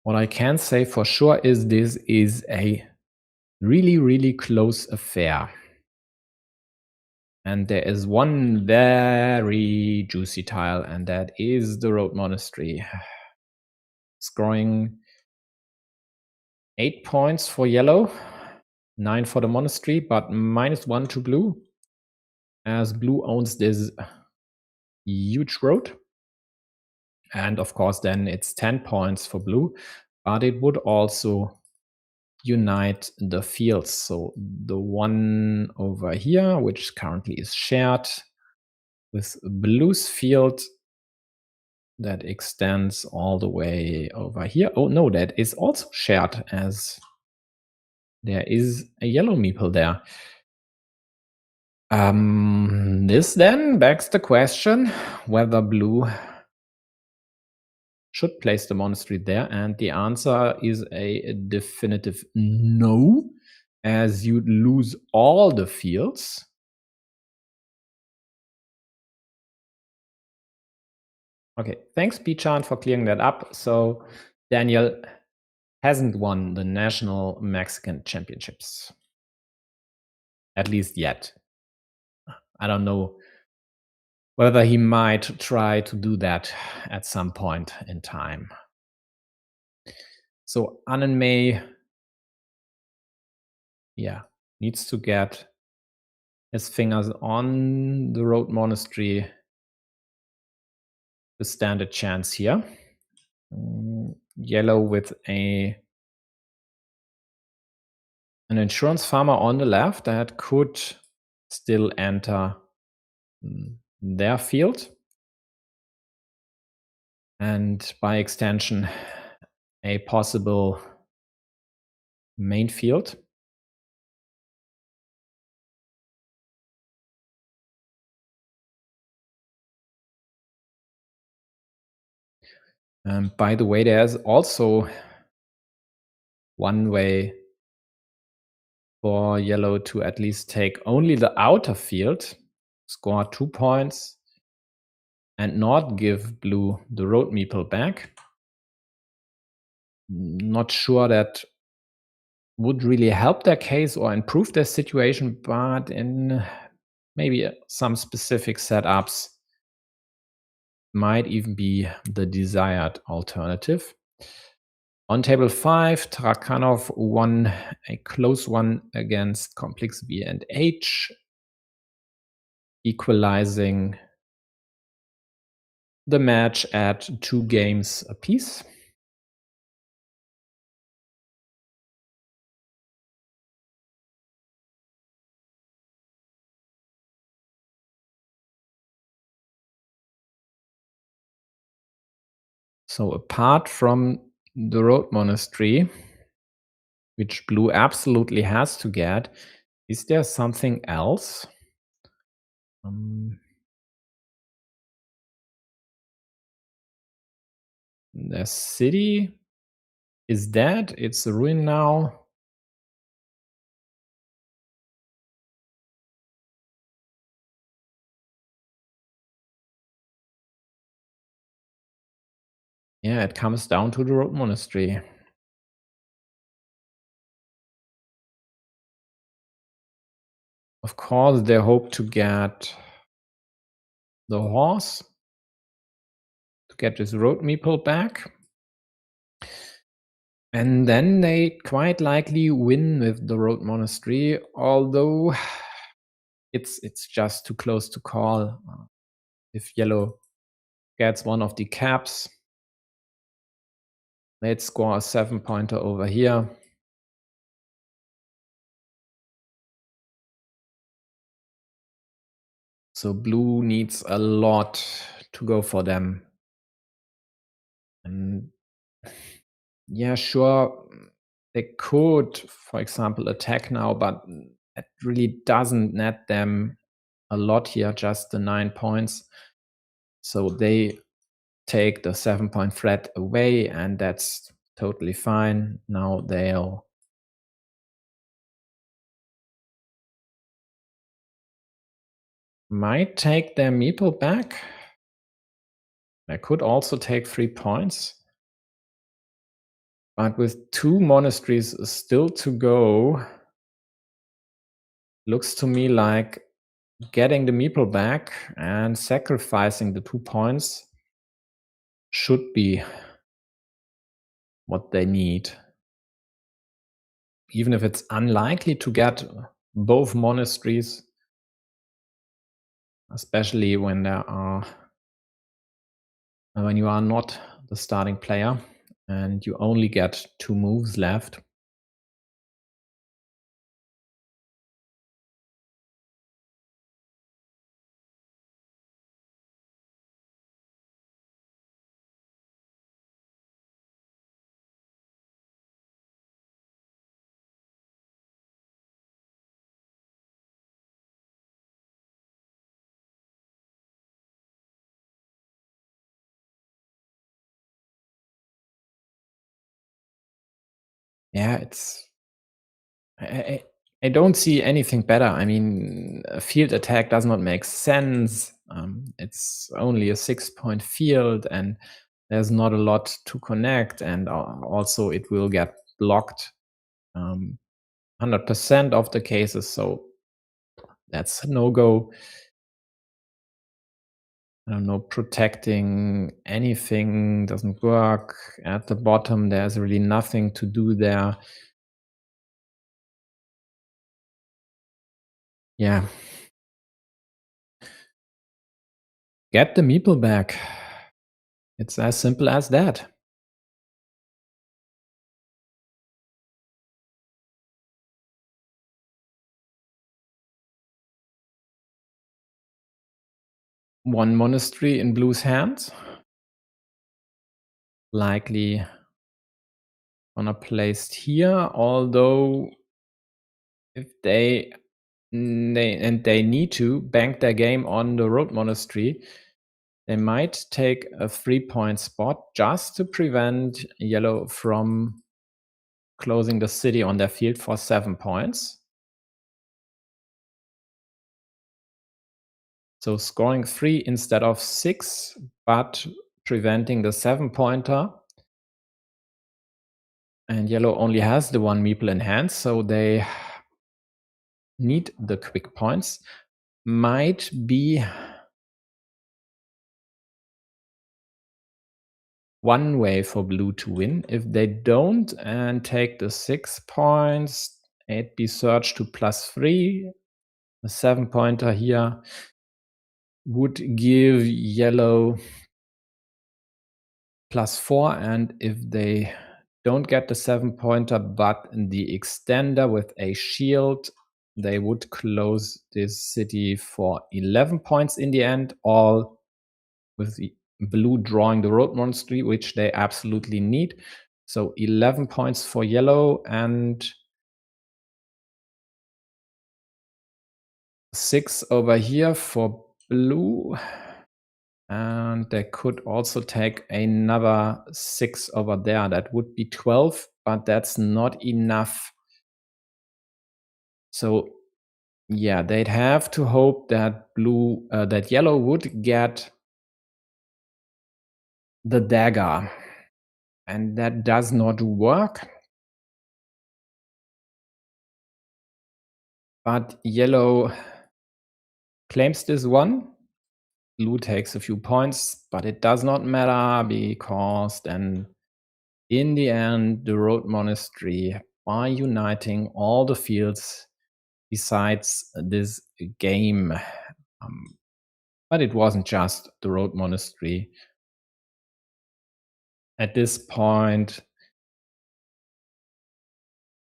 What I can say for sure is this is a really, really close affair. And there is one very juicy tile, and that is the Road Monastery. Scoring 8 points for yellow, 9 for the monastery, but -1 to blue, as blue owns this huge road. And of course, then it's 10 points for blue, but it would also unite the fields. So the one over here, which currently is shared with blue's field, that extends all the way over here. Oh no, that is also shared, as there is a yellow meeple there. This then begs the question whether blue should place the monastery there, and the answer is a definitive no, as you'd lose all the fields. Okay, thanks Bichan for clearing that up. So Daniel hasn't won the national Mexican championships, at least yet. I don't know whether he might try to do that at some point in time. So Annenmay, needs to get his fingers on the Road Monastery to stand a chance here. Yellow with an insurance farmer on the left that could still enter their field, and by extension a possible main field. By the way, there's also one way for yellow to at least take only the outer field, score 2 points, and not give blue the road meeple back. Not sure that would really help their case or improve their situation, but in maybe some specific setups might even be the desired alternative. On table 5, Tarakanov won a close one against Complex B and H, equalizing the match at 2 games apiece. So apart from the Road Monastery, which blue absolutely has to get, is there something else? The city is dead. It's a ruin now. Yeah, it comes down to the Road Monastery. Of course, they hope to get the horse, to get this road meeple back. And then they quite likely win with the Road Monastery, although it's just too close to call. If yellow gets one of the caps, they'd score a 7-pointer over here. So blue needs a lot to go for them And yeah, sure, they could, for example, attack now, but it really doesn't net them a lot here, just the 9 points. So they take the 7-point threat away, and that's totally fine. Now they'll might take their meeple back. I could also take 3 points. But with 2 monasteries still to go, looks to me like getting the meeple back and sacrificing the 2 points should be what they need. Even if it's unlikely to get both monasteries, especially when you are not the starting player and you only get 2 moves left. Yeah, it's I don't see anything better. I mean, a field attack does not make sense. It's only a 6-point field, and there's not a lot to connect, and also it will get blocked 100% of the cases, so that's a no-go. I don't know, protecting anything doesn't work. At the bottom, there's really nothing to do there. Yeah. Get the meeple back. It's as simple as that. One monastery in blue's hands. Likely gonna placed here, although if they need to bank their game on the road monastery, they might take a 3-point spot just to prevent yellow from closing the city on their field for 7 points. So scoring 3 instead of 6, but preventing the 7-pointer. And yellow only has the 1 meeple in hand, so they need the quick points. Might be one way for blue to win. If they don't and take the 6 points, 8b surge to +3. The 7-pointer here would give yellow +4, and if they don't get the 7-pointer but the extender with a shield, they would close this city for 11 points in the end, all with the blue drawing the road monastery, which they absolutely need. So 11 points for yellow and 6 over here for blue. And they could also take another 6 over there. That would be 12, but that's not enough. So yeah, they'd have to hope that that yellow would get the dagger, and that does not work. But yellow claims this one. Blue takes a few points, but it does not matter because then in the end, the road monastery, by uniting all the fields besides this game, but it wasn't just the road monastery. At this point,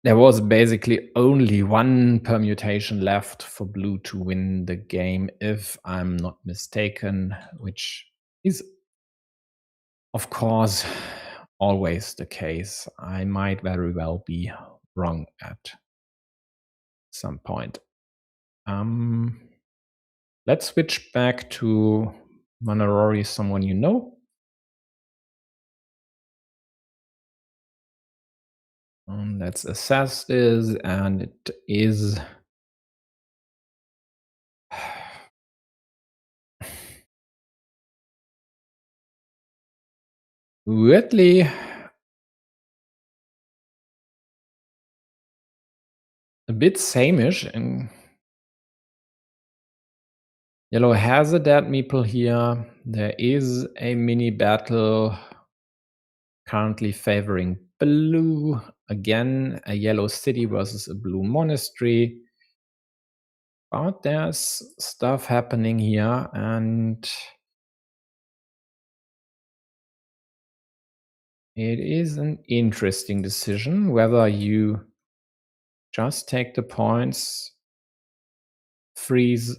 there was basically only one permutation left for blue to win the game, if I'm not mistaken, which is of course, always the case. I might very well be wrong at some point. Let's switch back to Manarori, someone you know. Let's assess this, and it is weirdly a bit same-ish. And yellow has a dead meeple here. There is a mini battle currently favoring blue. Again, a yellow city versus a blue monastery. But there's stuff happening here, and it is an interesting decision whether you just take the points, freeze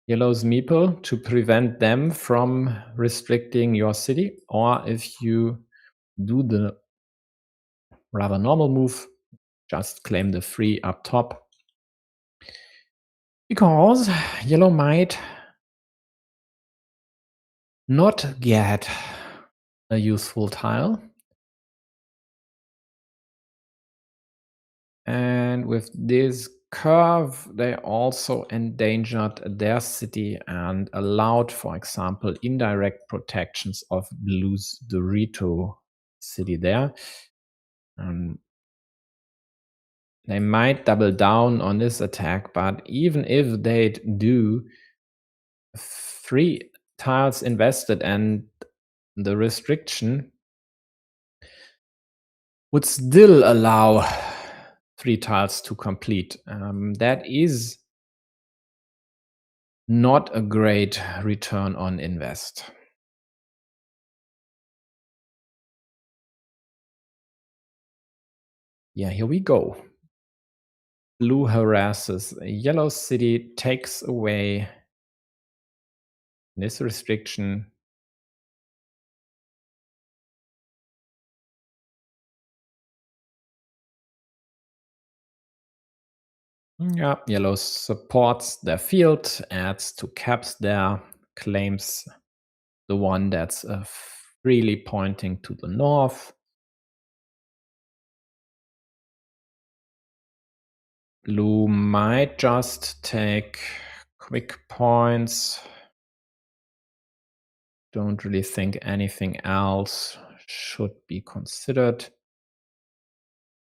yellow's meeple to prevent them from restricting your city, or if you do the rather normal move, just claim the free up top. Because yellow might not get a useful tile. And with this curve, they also endangered their city and allowed, for example, indirect protections of blue's Dorito city there. They might double down on this attack, but even if they do, 3 tiles invested and the restriction would still allow 3 tiles to complete. That is not a great return on invest. Yeah, here we go. Blue harasses. Yellow city takes away this restriction. Yeah, yellow supports their field, adds 2 caps there, claims the one that's freely pointing to the north. Blue might just take quick points. Don't really think anything else should be considered.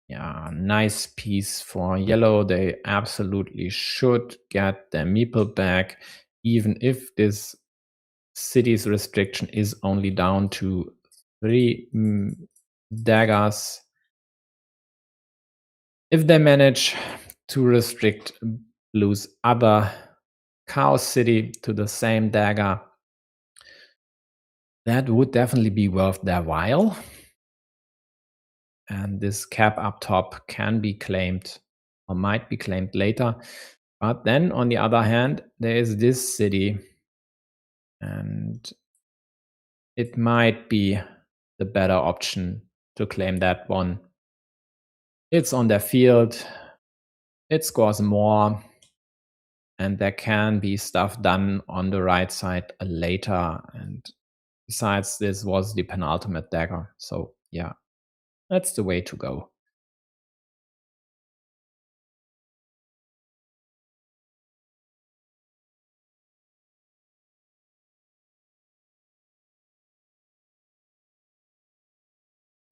Yeah, nice piece for yellow. They absolutely should get their meeple back, even if this city's restriction is only down to 3 daggers. If they manage to restrict blue's other chaos city to the same dagger, that would definitely be worth their while. And this cap up top can be claimed or might be claimed later. But then on the other hand, there is this city, and it might be the better option to claim that one. It's on their field, it scores more, and there can be stuff done on the right side later. And besides, this was the penultimate dagger. So yeah, that's the way to go.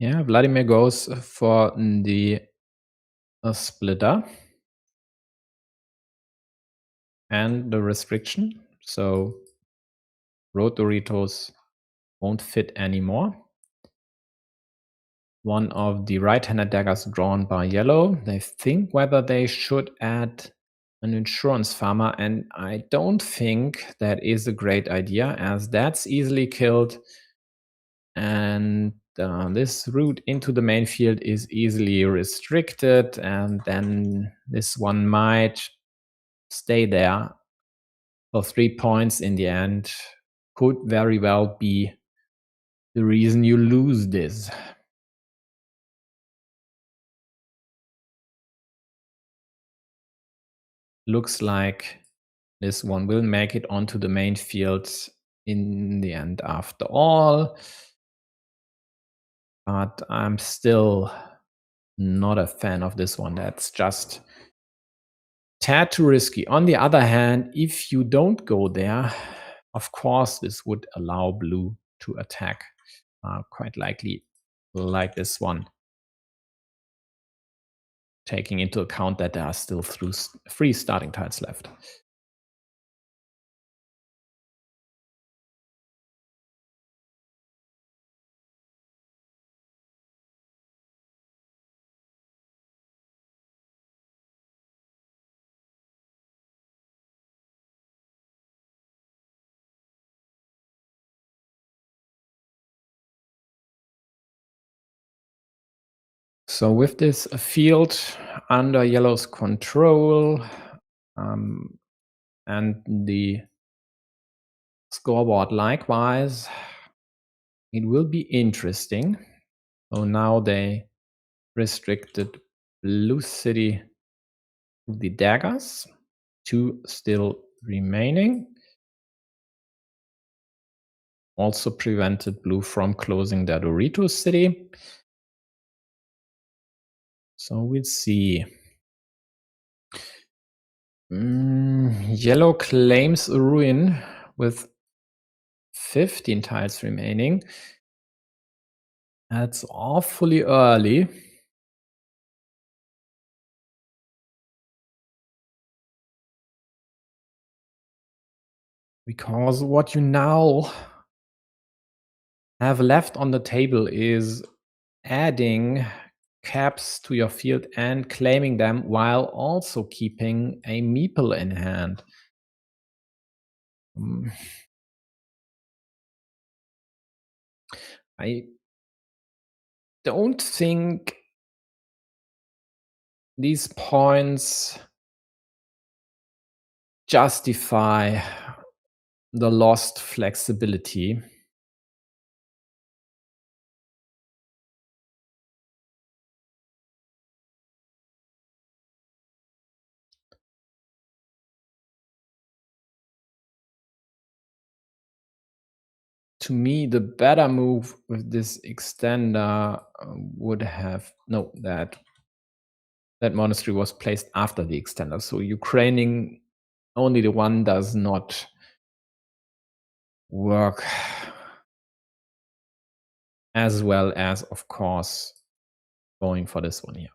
Yeah, Vladimir goes for the splitter and the restriction. So road Doritos won't fit anymore. One of the right-handed daggers drawn by yellow. They think whether they should add an insurance farmer, and I don't think that is a great idea, as that's easily killed, and this route into the main field is easily restricted, and then this one might stay there for 3 points in the end. Could very well be the reason you lose this. Looks like this one will make it onto the main field in the end after all. But I'm still not a fan of this one. That's just tad too risky. On the other hand, if you don't go there, of course, this would allow blue to attack quite likely like this one, taking into account that there are still 3 starting tiles left. So with this field under yellow's control and the scoreboard likewise, it will be interesting. So now they restricted blue city to the daggers, 2 still remaining. Also prevented blue from closing their Doritos city. So we'll see. Yellow claims a ruin with 15 tiles remaining. That's awfully early. Because what you now have left on the table is adding caps to your field and claiming them while also keeping a meeple in hand. I don't think these points justify the lost flexibility. To me, the better move with this extender would have that monastery was placed after the extender. So Ukraining only the one does not work as well as, of course, going for this one here.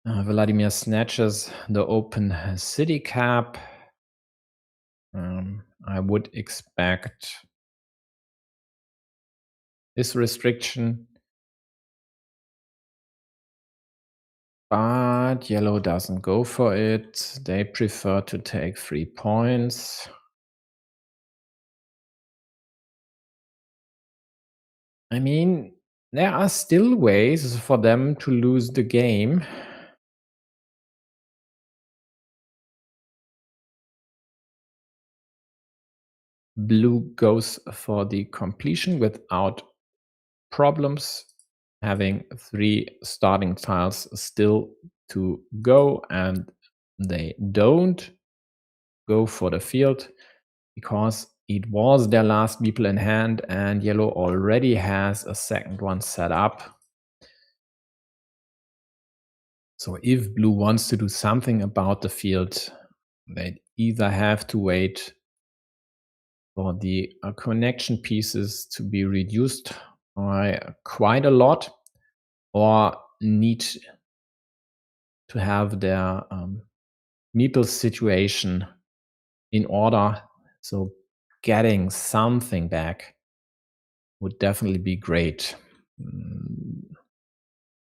Vladimir snatches the open city cap. I would expect this restriction, but yellow doesn't go for it. They prefer to take 3 points. I mean, there are still ways for them to lose the game. Blue goes for the completion without problems, having 3 starting tiles still to go, and they don't go for the field because it was their last meeple in hand and yellow already has a second one set up. So if blue wants to do something about the field, they either have to wait for the connection pieces to be reduced by quite a lot, or need to have their meeple situation in order. So getting something back would definitely be great.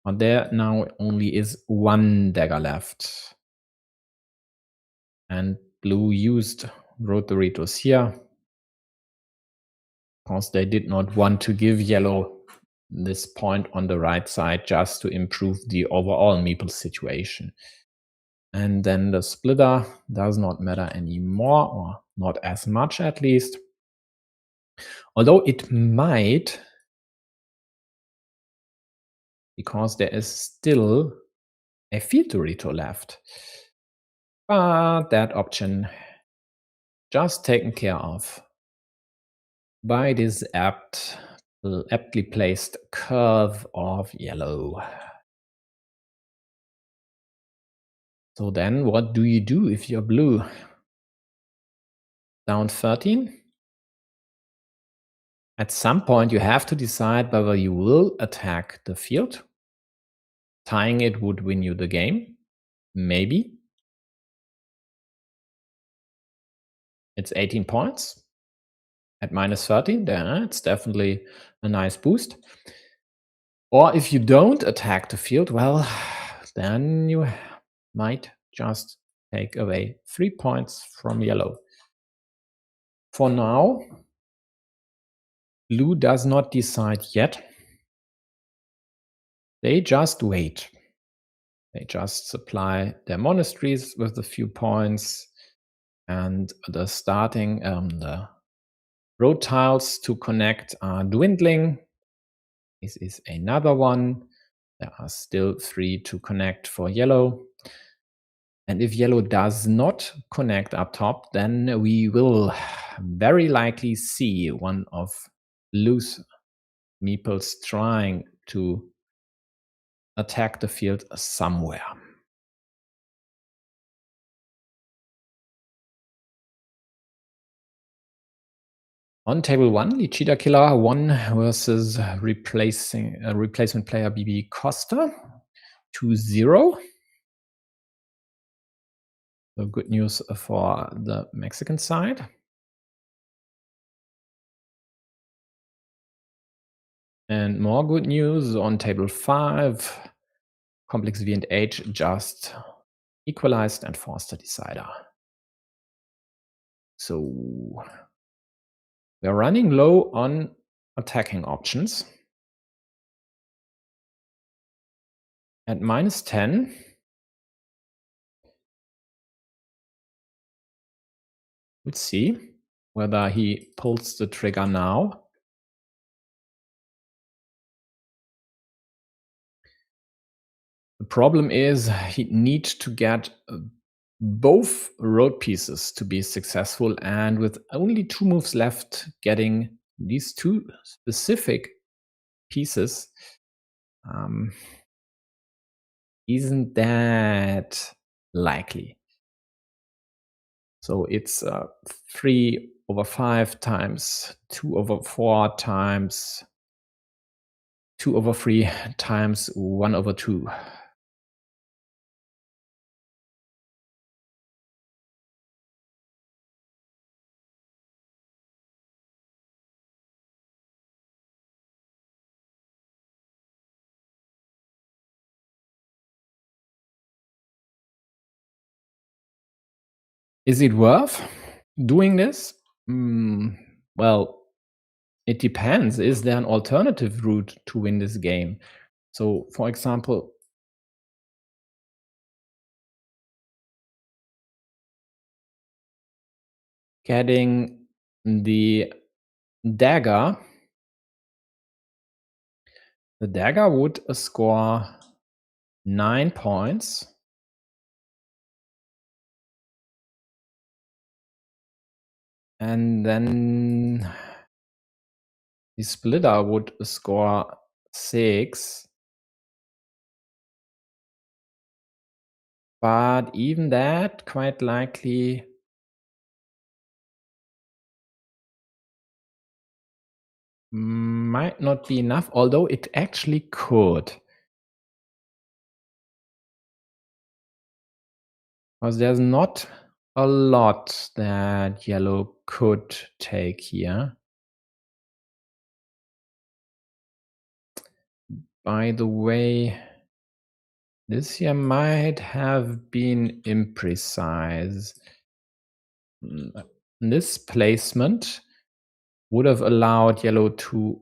But there now only is 1 dagger left. And blue wrote the Doritos here, because they did not want to give yellow this point on the right side just to improve the overall meeple situation. And then the splitter does not matter anymore, or not as much at least. Although it might, because there is still a field Dorito left. But that option just taken care of by this aptly placed curve of yellow. So then what do you do if you're blue? Down 13? At some point you have to decide whether you will attack the field. Tying it would win you the game. Maybe. It's 18 points. At minus 13, then it's definitely a nice boost. Or if you don't attack the field, well, then you might just take away 3 points from yellow. For now, blue does not decide yet. They just wait. They just supply their monasteries with a few points, and the the road tiles to connect are dwindling. This is another one. There are still 3 to connect for yellow. And if yellow does not connect up top, then we will very likely see one of blue's meeples trying to attack the field somewhere. On table 1, Lichida Killer 1 versus replacement player BB Costa 2-0. So good news for the Mexican side. And more good news on table 5. Complex V and H just equalized and forced a decider. So we're running low on attacking options. At minus 10, let's see whether he pulls the trigger now. The problem is he needs to get both road pieces to be successful, and with only 2 moves left, getting these 2 specific pieces isn't that likely. So it's 3/5 times 2/4 times 2/3 times 1/2. Is it worth doing this? Well, it depends. Is there an alternative route to win this game? So, for example, getting the dagger would score 9 points. And then the splitter would score 6. But even that, quite likely, might not be enough, although it actually could. Because there's not a lot that yellow could take here. By the way, this here might have been imprecise. This placement would have allowed yellow to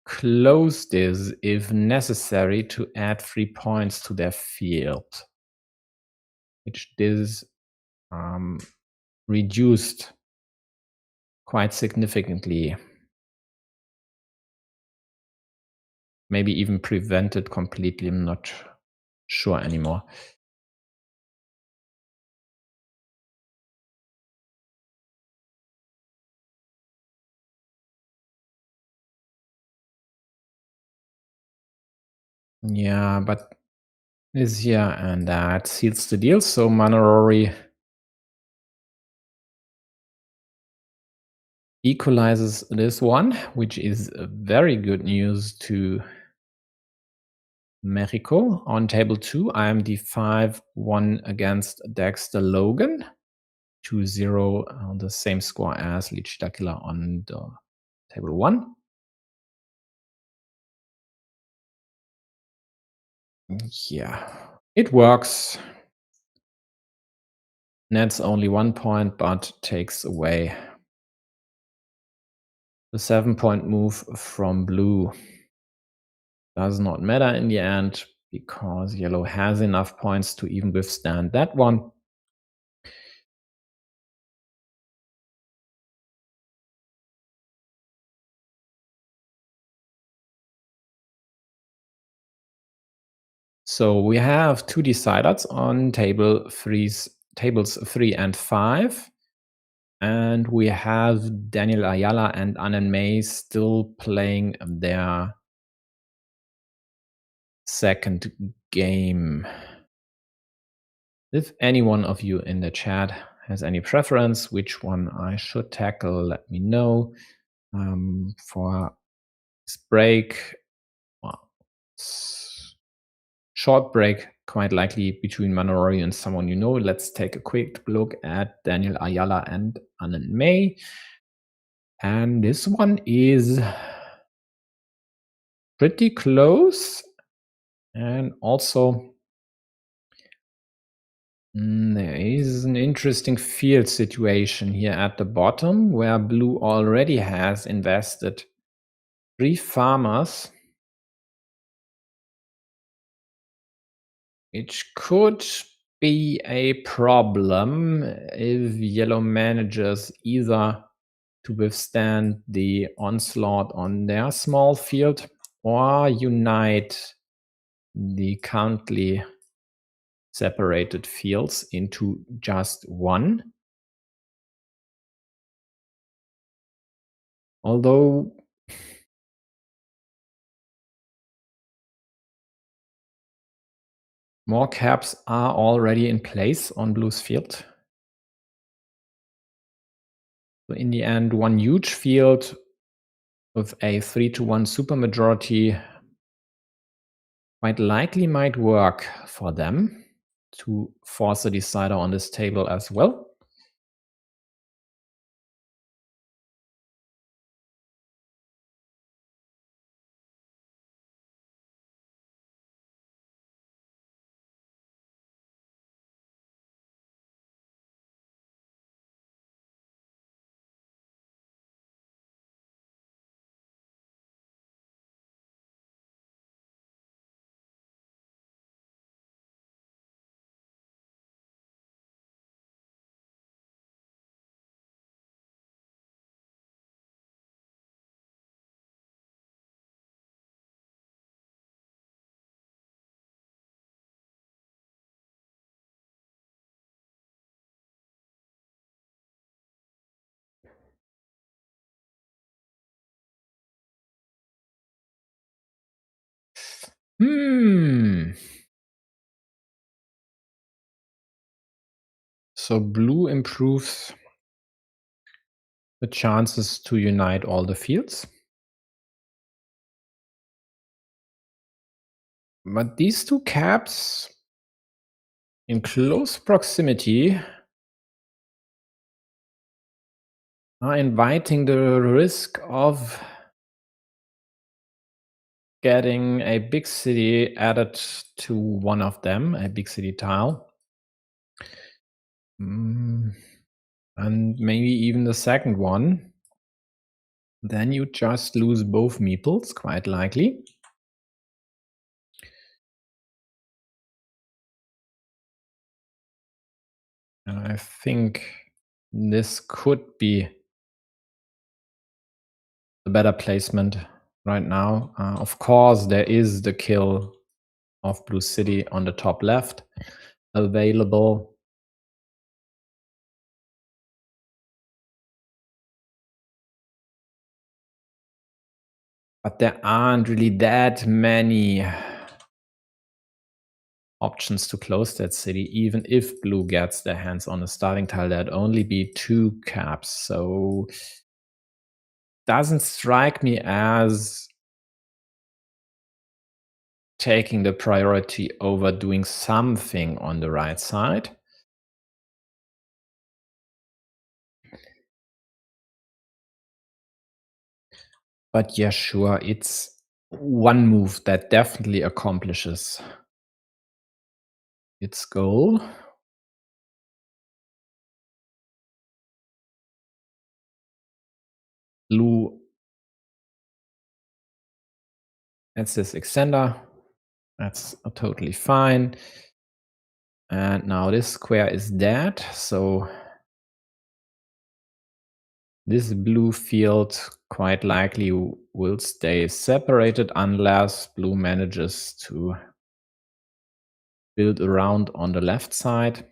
close this if necessary to add 3 points to their field, which this reduced quite significantly. Maybe even prevented completely, I'm not sure anymore. Yeah, but this here and that seals the deal. So Manarori equalizes this one, which is very good news to Mexico. On table 2, IMD 5-1 against Dexter Logan. 2-0 on the same score as Lichida Killer on the table 1. Yeah, it works. Nets only 1 point, but takes away the 7-point move from blue. Does not matter in the end because yellow has enough points to even withstand that one. So we have 2 deciders on tables 3 and 5. And we have Daniel Ayala and Anand May still playing their second game. If any one of you in the chat has any preference, which one I should tackle, let me know. For this break, well, short break, quite likely between Manarori and someone you know. Let's take a quick look at Daniel Ayala and Anand May. And this one is pretty close. And also, there is an interesting field situation here at the bottom where blue already has invested 3 farmers, which could be a problem if yellow manages either to withstand the onslaught on their small field or unite the currently separated fields into just one. Although more caps are already in place on blue's field. So in the end, one huge field with a 3-1 supermajority quite likely might work for them to force a decider on this table as well. So blue improves the chances to unite all the fields. But these 2 caps in close proximity are inviting the risk of getting a big city added to one of them, a big city tile. And maybe even the second one. then you just lose both meeples, quite likely. And I think this could be the better placement right now. Of course, there is the kill of Blue City on the top left available. But there aren't really that many options to close that city. Even if Blue gets their hands on a starting tile, there'd only be 2 caps. So doesn't strike me as taking the priority over doing something on the right side. But yeah, sure, it's one move that definitely accomplishes its goal. Blue adds this extender. That's totally fine. And now this square is dead, so this blue field quite likely will stay separated unless Blue manages to build around on the left side.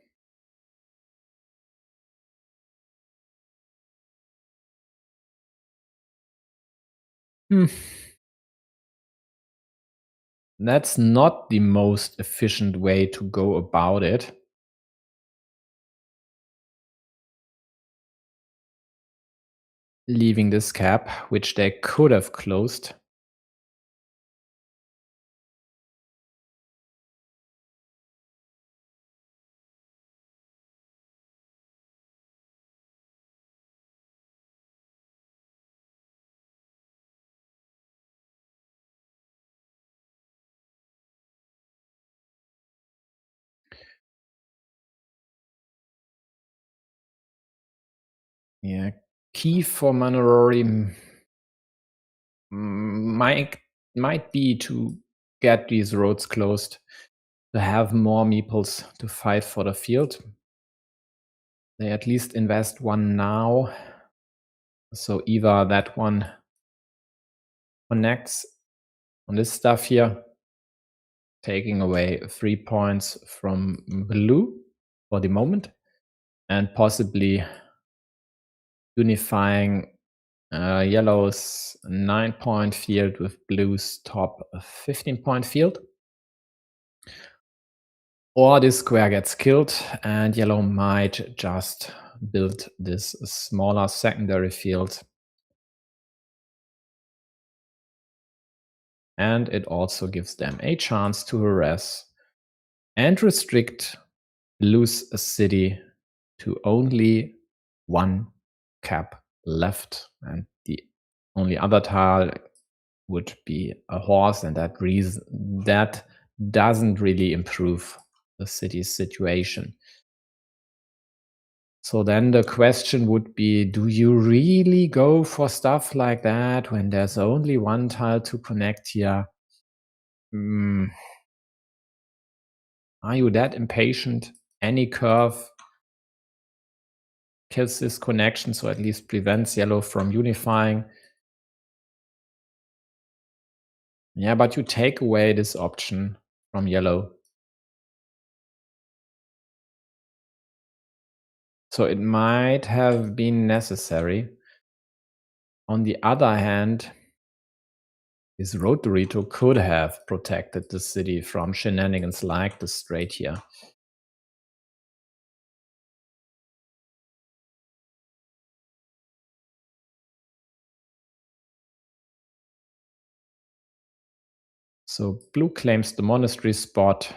That's not the most efficient way to go about it. Leaving this cap, which they could have closed. Yeah, key for Manowari might be to get these roads closed, to have more meeples to fight for the field. They at least invest one now, so either that one connects on this stuff here, taking away 3 points from Blue for the moment, and possibly unifying Yellow's 9-point field with Blue's top 15-point field. Or this square gets killed and Yellow might just build this smaller secondary field. And it also gives them a chance to harass and restrict Blue's city to only 1 cap left. And the only other tile would be a horse, and that doesn't really improve the city's situation. So then the question would be, do you really go for stuff like that when there's only 1 tile to connect here? Are you that impatient? Any curve kills this connection, so at least prevents Yellow from unifying. Yeah, but you take away this option from Yellow. So it might have been necessary. On the other hand, this road Dorito could have protected the city from shenanigans like the straight here. So Blue claims the monastery spot.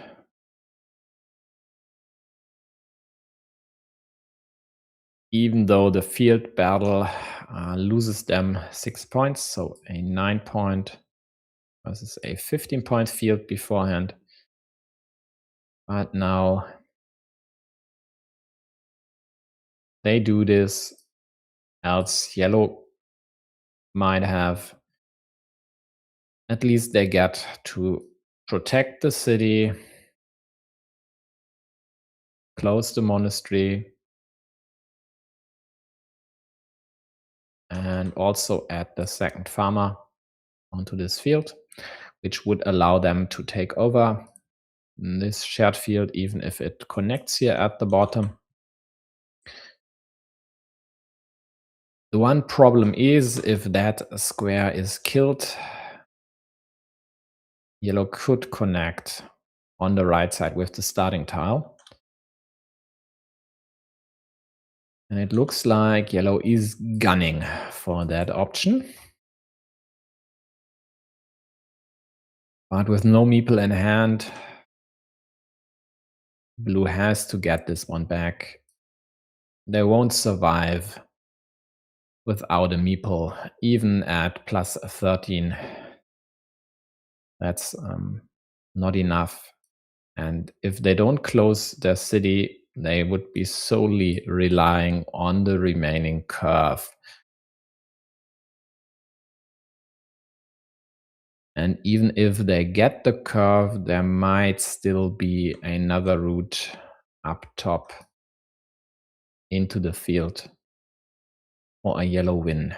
Even though the field battle loses them 6 points, so a 9-point versus a 15-point field beforehand. But now they do this, else Yellow might have, at least they get to protect the city, close the monastery, and also add the second farmer onto this field, which would allow them to take over this shared field, even if it connects here at the bottom. The one problem is, if that square is killed, yellow could connect on the right side with the starting tile. And it looks like yellow is gunning for that option. But with no meeple in hand, blue has to get this one back. They won't survive without a meeple, even at plus 13. That's not enough. And if they don't close their city, they would be solely relying on the remaining curve. And even if they get the curve, there might still be another route up top into the field for a yellow win.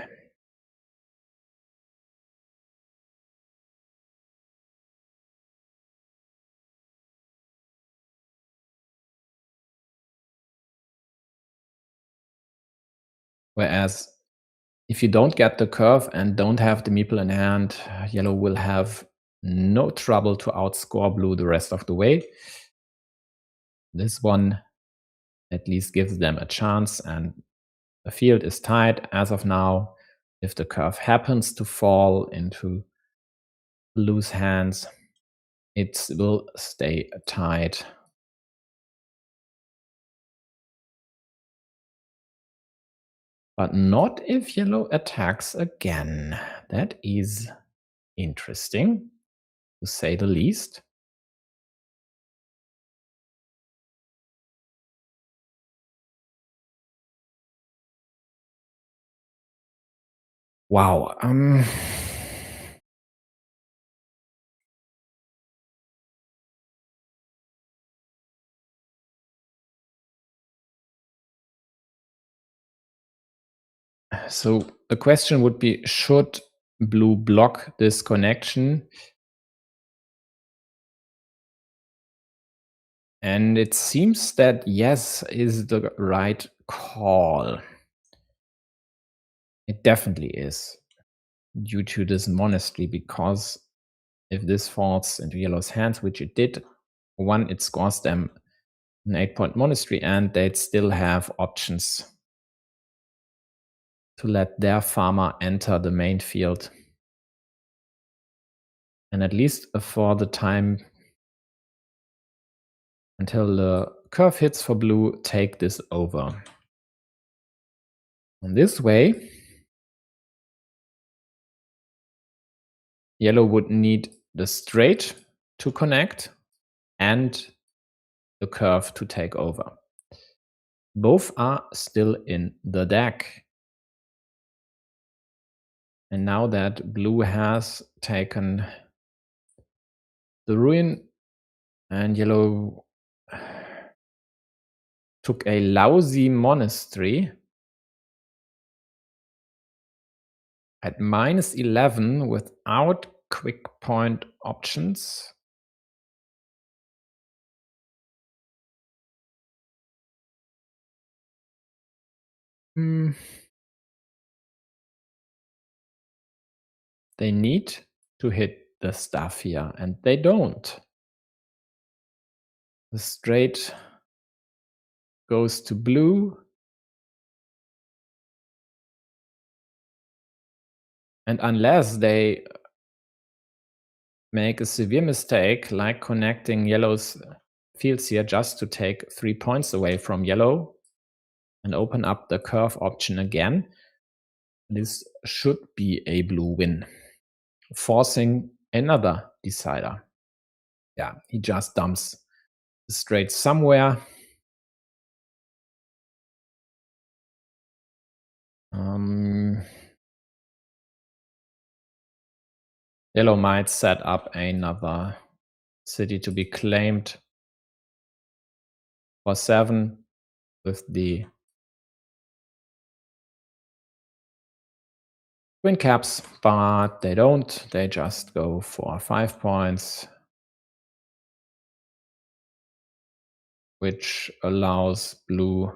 Whereas if you don't get the curve and don't have the meeple in hand, yellow will have no trouble to outscore blue the rest of the way. This one at least gives them a chance, and the field is tied as of now. If the curve happens to fall into blue's hands, it will stay tied. But not if yellow attacks again. That is interesting, to say the least. Wow. So the question would be, should blue block this connection? And it seems that yes is the right call. It definitely is, due to this monastery, because if this falls into yellow's hands, which it did, one, it scores them an 8-point monastery, and they'd still have options to let their farmer enter the main field. And at least for the time until the curve hits for blue, take this over. And this way, yellow would need the straight to connect and the curve to take over. Both are still in the deck. And now that blue has taken the ruin and yellow took a lousy monastery at -11 without quick point options. They need to hit the stuff here, and they don't. The straight goes to blue. And unless they make a severe mistake, like connecting yellow's fields here just to take 3 points away from yellow and open up the curve option again, this should be a blue win, forcing another decider. Yeah, he just dumps the straight somewhere. Yellow might set up another city to be claimed for 7 with the twin caps, but they don't. They just go for 5 points, which allows blue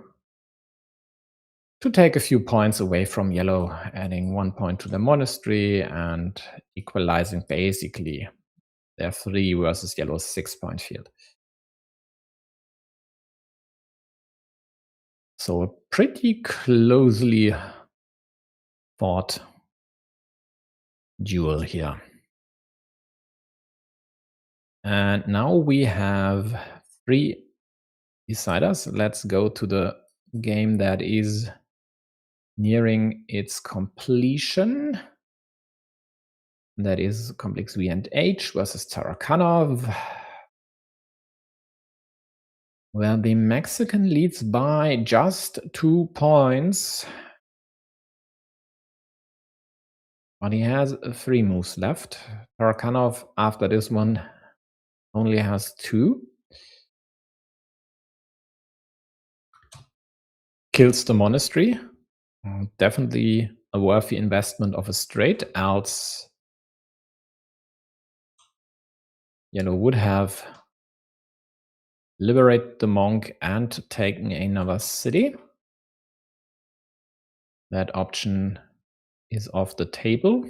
to take a few points away from yellow, adding 1 point to the monastery and equalizing basically their 3 versus yellow's 6-point field. So a pretty closely fought duel here. And now we have 3 deciders. Let's go to the game that is nearing its completion. That is complex V and H versus Tarakanov, where the Mexican leads by just 2 points. But he has 3 moves left. Tarakanov, after this one, only has 2. Kills the monastery. Definitely a worthy investment of a straight, else yellow would have liberated the monk and taken another city. That option is off the table.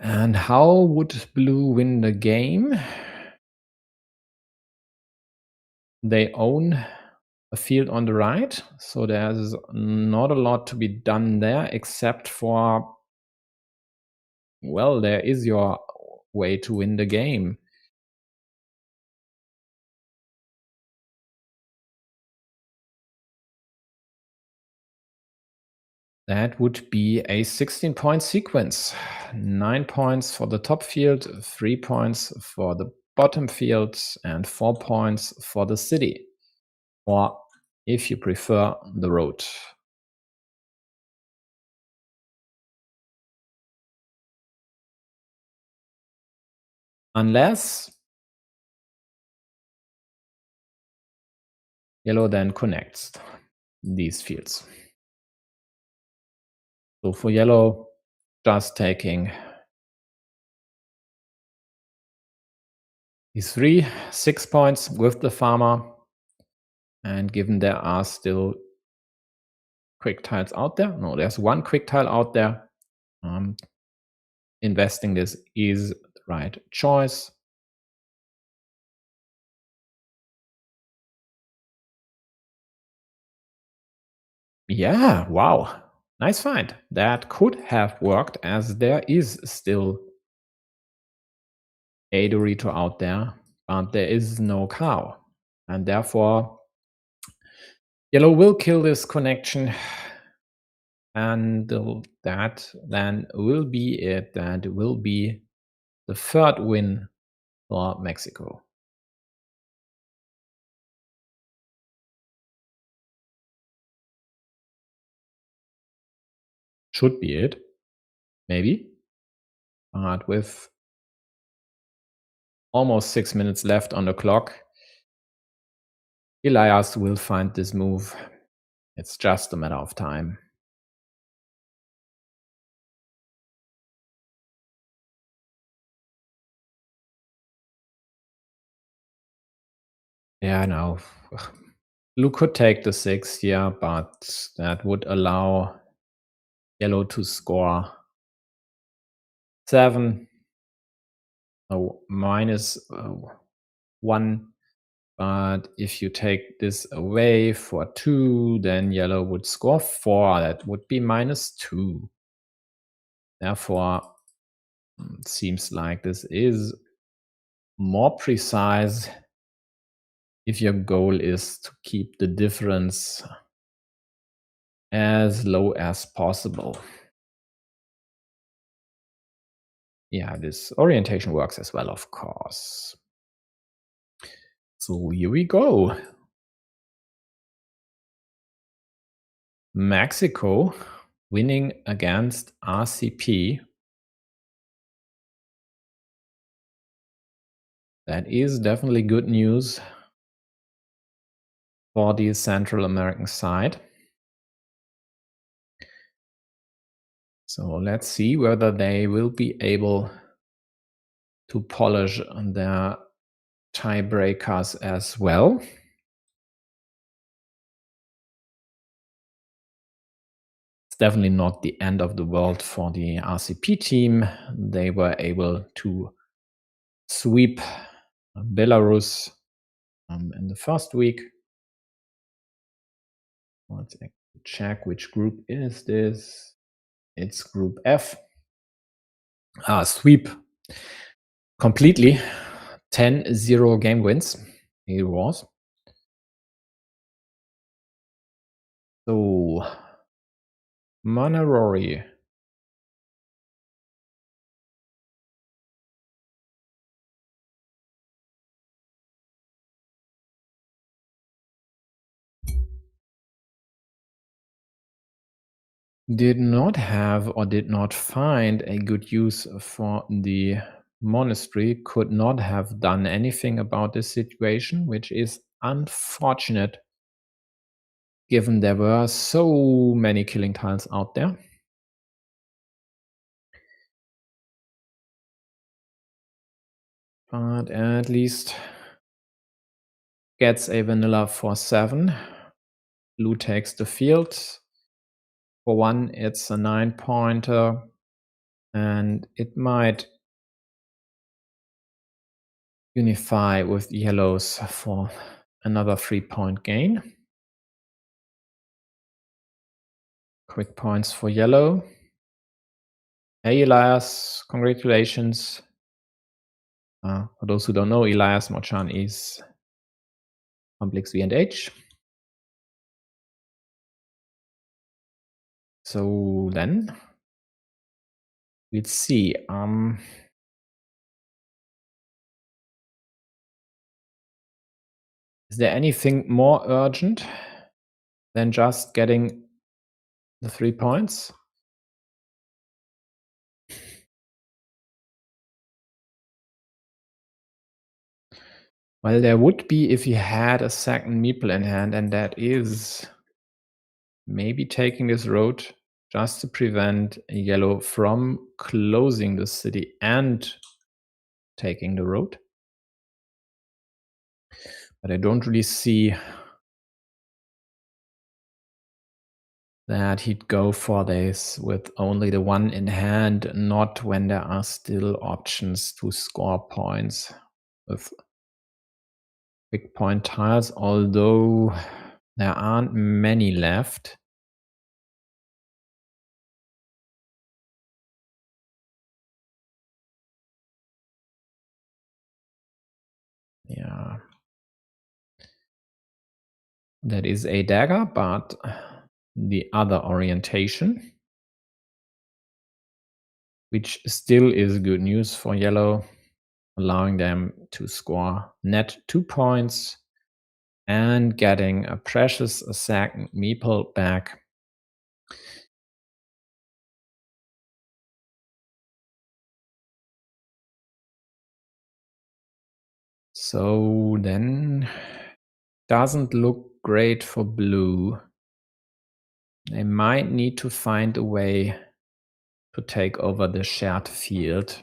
And how would blue win the game? They own a field on the right, so there's not a lot to be done there, except for, well, there is your way to win the game. That would be a 16-point sequence. 9 points for the top field, 3 points for the bottom field, and 4 points for the city. Or, if you prefer, the road. Unless yellow then connects these fields. So for yellow, just taking these 3, 6 points with the farmer, and given there are still quick tiles out there, no, there's 1 quick tile out there, investing this is the right choice. Yeah, wow, nice find. That could have worked, as there is still a Dorito out there, but there is no cow, and therefore yellow will kill this connection, and that then will be it. That will be the 3rd win for Mexico. Should be it, maybe. But with almost 6 minutes left on the clock, Elias will find this move. It's just a matter of time. Yeah, no. Blue could take the 6 here, but that would allow yellow to score 7. So minus 1. But if you take this away for 2, then yellow would score 4. That would be minus 2. Therefore, it seems like this is more precise if your goal is to keep the difference as low as possible. Yeah, this orientation works as well, of course. So here we go. Mexico winning against RCP. That is definitely good news for the Central American side. So let's see whether they will be able to polish their tiebreakers as well. It's definitely not the end of the world for the RCP team. They were able to sweep Belarus in the first week. Let's check which group is this. It's Group F. Sweep completely. 10-0 game wins. It was. So Manarori. Did not have or did not find a good use for the monastery, could not have done anything about this situation, which is unfortunate given there were so many killing tiles out there. But at least gets a vanilla for 7. Blue takes the field. For 1, it's a 9-pointer, and it might unify with yellows for another 3-point gain. Quick points for yellow. Hey, Elias, congratulations. For those who don't know, Elias Mochan is complex V and H. So then, let's see. Is there anything more urgent than just getting the 3 points? Well, there would be if he had a second meeple in hand, and that is maybe taking this road just to prevent yellow from closing the city and taking the road. But I don't really see that he'd go for this with only the 1 in hand, not when there are still options to score points with big point tiles, although there aren't many left. Yeah. That is a dagger, but the other orientation, which still is good news for yellow, allowing them to score net 2 points and getting a precious second meeple back. So then doesn't look great for blue. They might need to find a way to take over the shared field.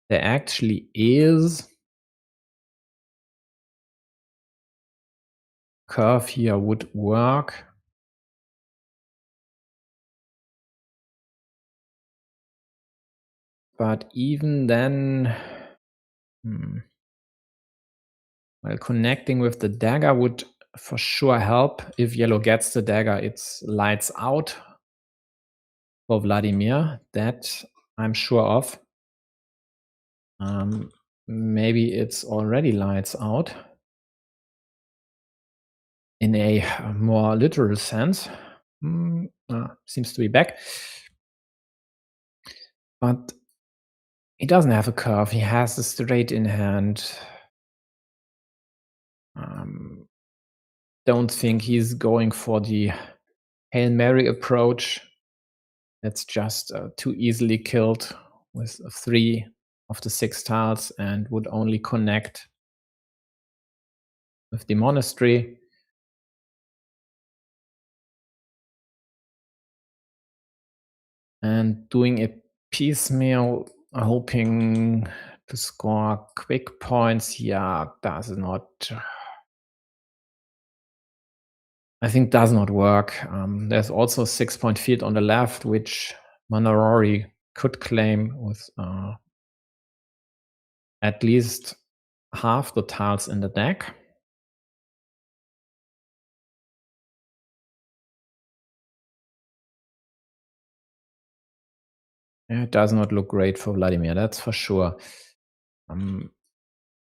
There actually is curve here would work. But even then, well, connecting with the dagger would for sure help. If yellow gets the dagger, it's lights out for Vladimir. That I'm sure of. Maybe it's already lights out in a more literal sense. Seems to be back. But he doesn't have a curve. He has the straight in hand. don't think he's going for the Hail Mary approach. That's just too easily killed with 3 of the 6 tiles and would only connect with the monastery. And doing a piecemeal, hoping to score quick points, yeah, does not. I think does not work. There's also a 6-point field on the left, which Manarori could claim with at least half the tiles in the deck. Yeah, it does not look great for Vladimir, that's for sure.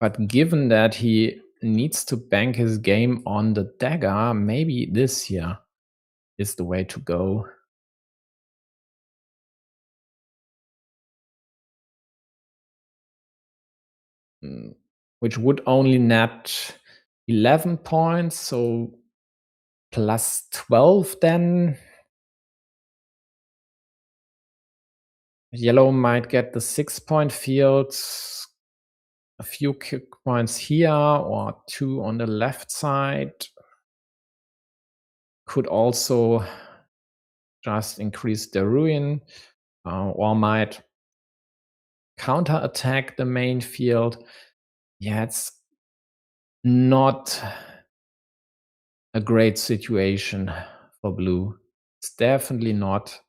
But given that he needs to bank his game on the dagger, maybe this here is the way to go. Which would only net 11 points, so plus 12 then. Yellow might get the 6-point fields, a few kick points here or 2 on the left side. Could also just increase the ruin, or might counterattack the main field. Yeah, it's not a great situation for blue. It's definitely not.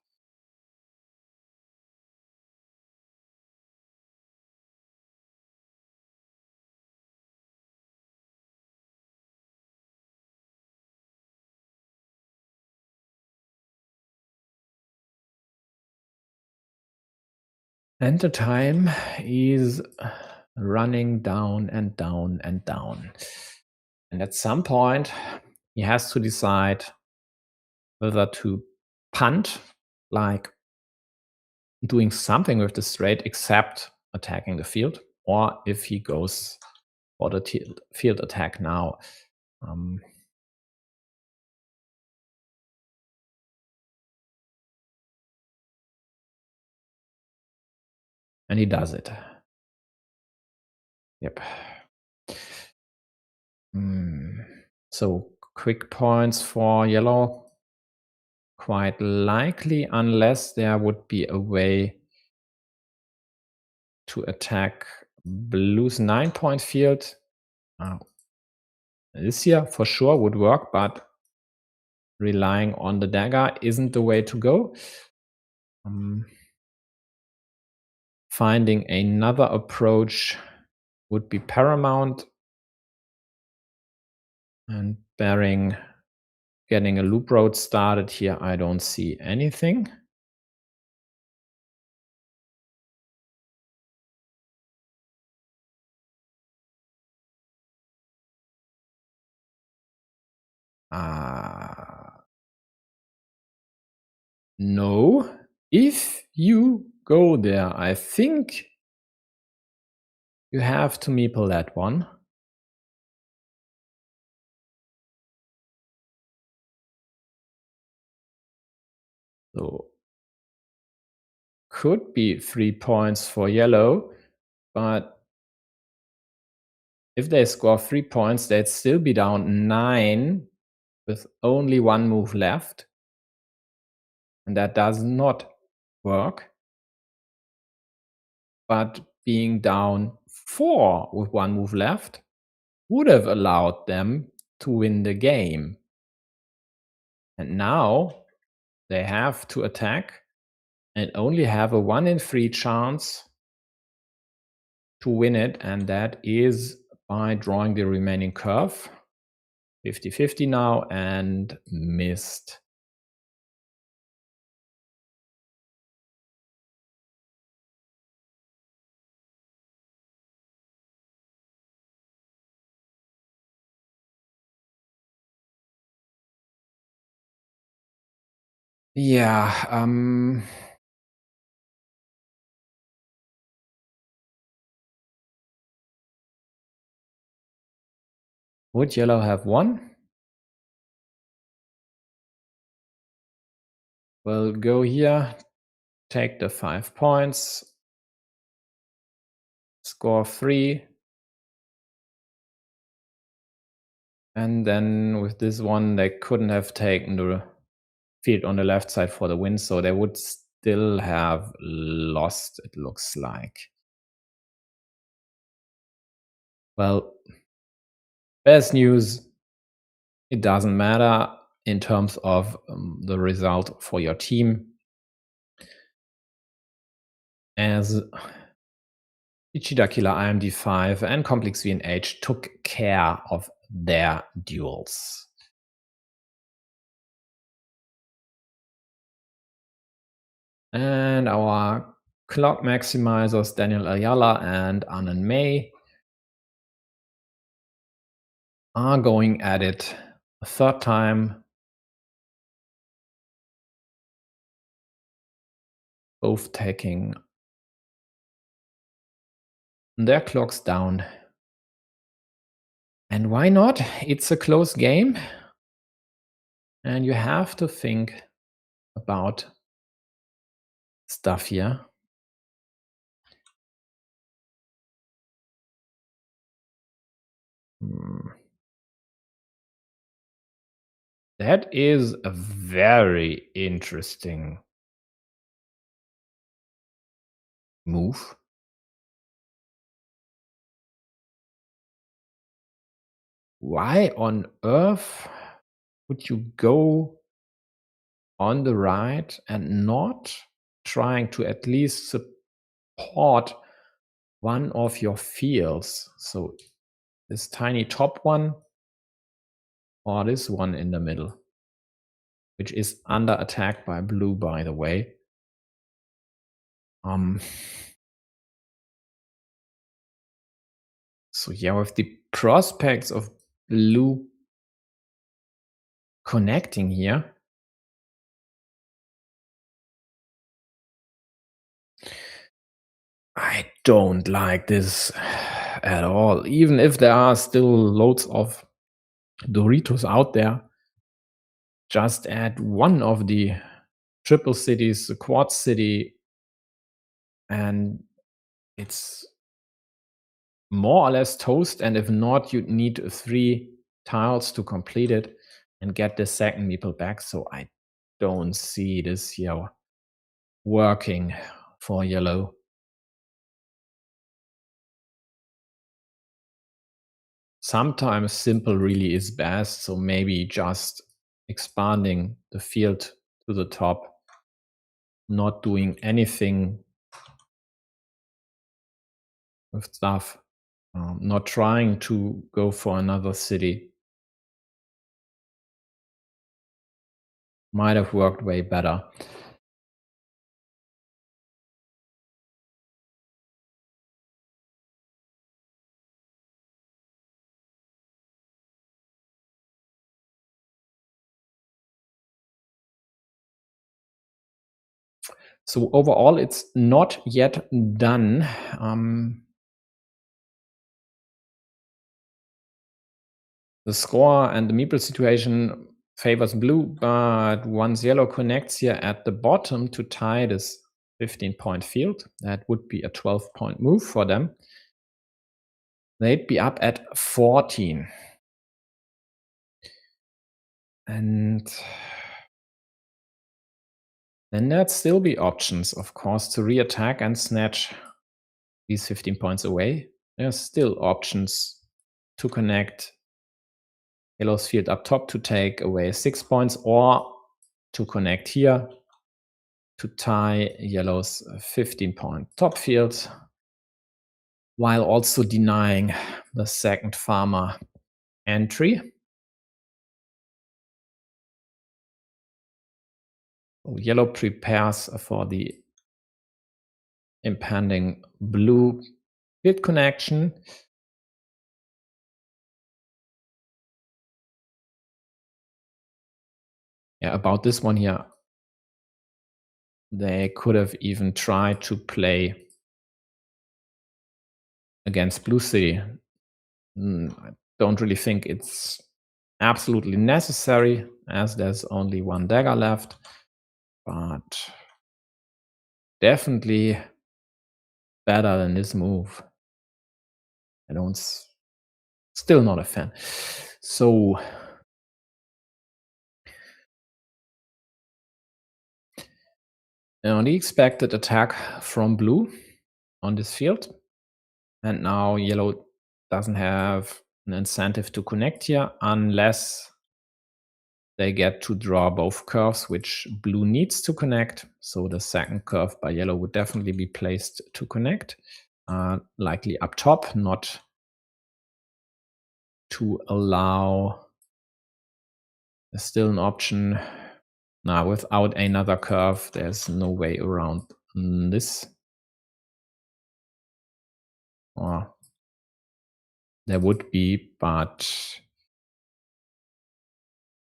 And the time is running down and down and down. And at some point, he has to decide whether to punt, like doing something with the straight except attacking the field, or if he goes for the field attack now. And he does it. Yep. So quick points for yellow. Quite likely, unless there would be a way to attack blue's 9-point field. This here for sure would work, but relying on the dagger isn't the way to go. Finding another approach would be paramount, and getting a loop road started here, I don't see anything. No. If you go there, I think you have to meeple that one. So could be 3 points for yellow, but if they score 3 points, they'd still be down 9 with only 1 move left. And that does not work. But being down 4 with 1 move left would have allowed them to win the game. And now they have to attack and only have a 1 in 3 chance to win it, and that is by drawing the remaining curve. 50-50 now, and missed. Yeah, would yellow have won? We'll go here, take the 5 points, score 3. And then with this one, they couldn't have taken the field on the left side for the win, so they would still have lost, it looks like. Well, best news, it doesn't matter in terms of the result for your team, as Ichida Killer IMD5 and Complex VNH took care of their duels. And our clock maximizers, Daniel Ayala and Anand May, are going at it a third time. Both taking their clocks down. And why not? It's a close game. And you have to think about stuff here. That is a very interesting move. Why on earth would you go on the right and not trying to at least support one of your fields? So this tiny top one or this one in the middle, which is under attack by blue, by the way. So yeah, with the prospects of blue connecting here, I don't like this at all. Even if there are still loads of Doritos out there, just add one of the triple cities, the quad city, and it's more or less toast. And if not, you'd need 3 tiles to complete it and get the second meeple back. So I don't see this here working for yellow. Sometimes simple really is best, so maybe just expanding the field to the top, not doing anything with stuff, not trying to go for another city. Might have worked way better. So overall, it's not yet done. The score and the meeple situation favors blue, but once yellow connects here at the bottom to tie this 15-point field, that would be a 12-point move for them. They'd be up at 14. And then there'd still be options, of course, to reattack and snatch these 15 points away. There's still options to connect yellow's field up top to take away 6 points, or to connect here to tie yellow's 15-point top field, while also denying the second farmer entry. Yellow prepares for the impending blue field connection. Yeah, about this one here, they could have even tried to play against blue city. I don't really think it's absolutely necessary, as there's only 1 dagger left. but definitely better than this move. I don't. Still not a fan. So now the expected attack from blue on this field, and now yellow doesn't have an incentive to connect here unless they get to draw both curves, which blue needs to connect. So the second curve by yellow would definitely be placed to connect, likely up top, not to allow. There's still an option. Now, without another curve, there's no way around this. Or there would be, but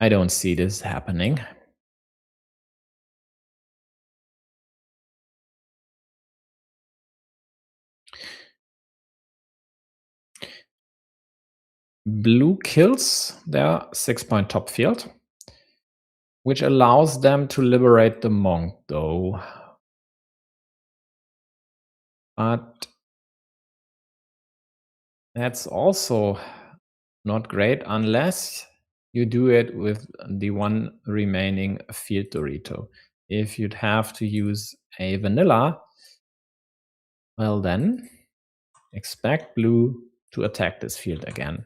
I don't see this happening. Blue kills their 6-point top field, which allows them to liberate the monk, though. But that's also not great unless you do it with the one remaining field Dorito. If you'd have to use a vanilla, well then, expect blue to attack this field again.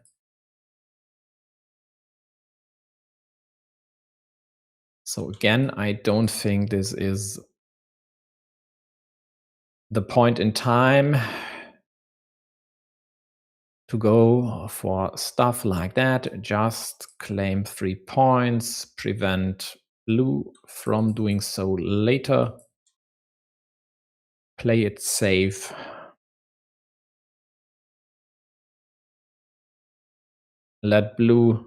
So again, I don't think this is the point in time to go for stuff like that. Just claim 3 points, prevent blue from doing so later. Play it safe. Let blue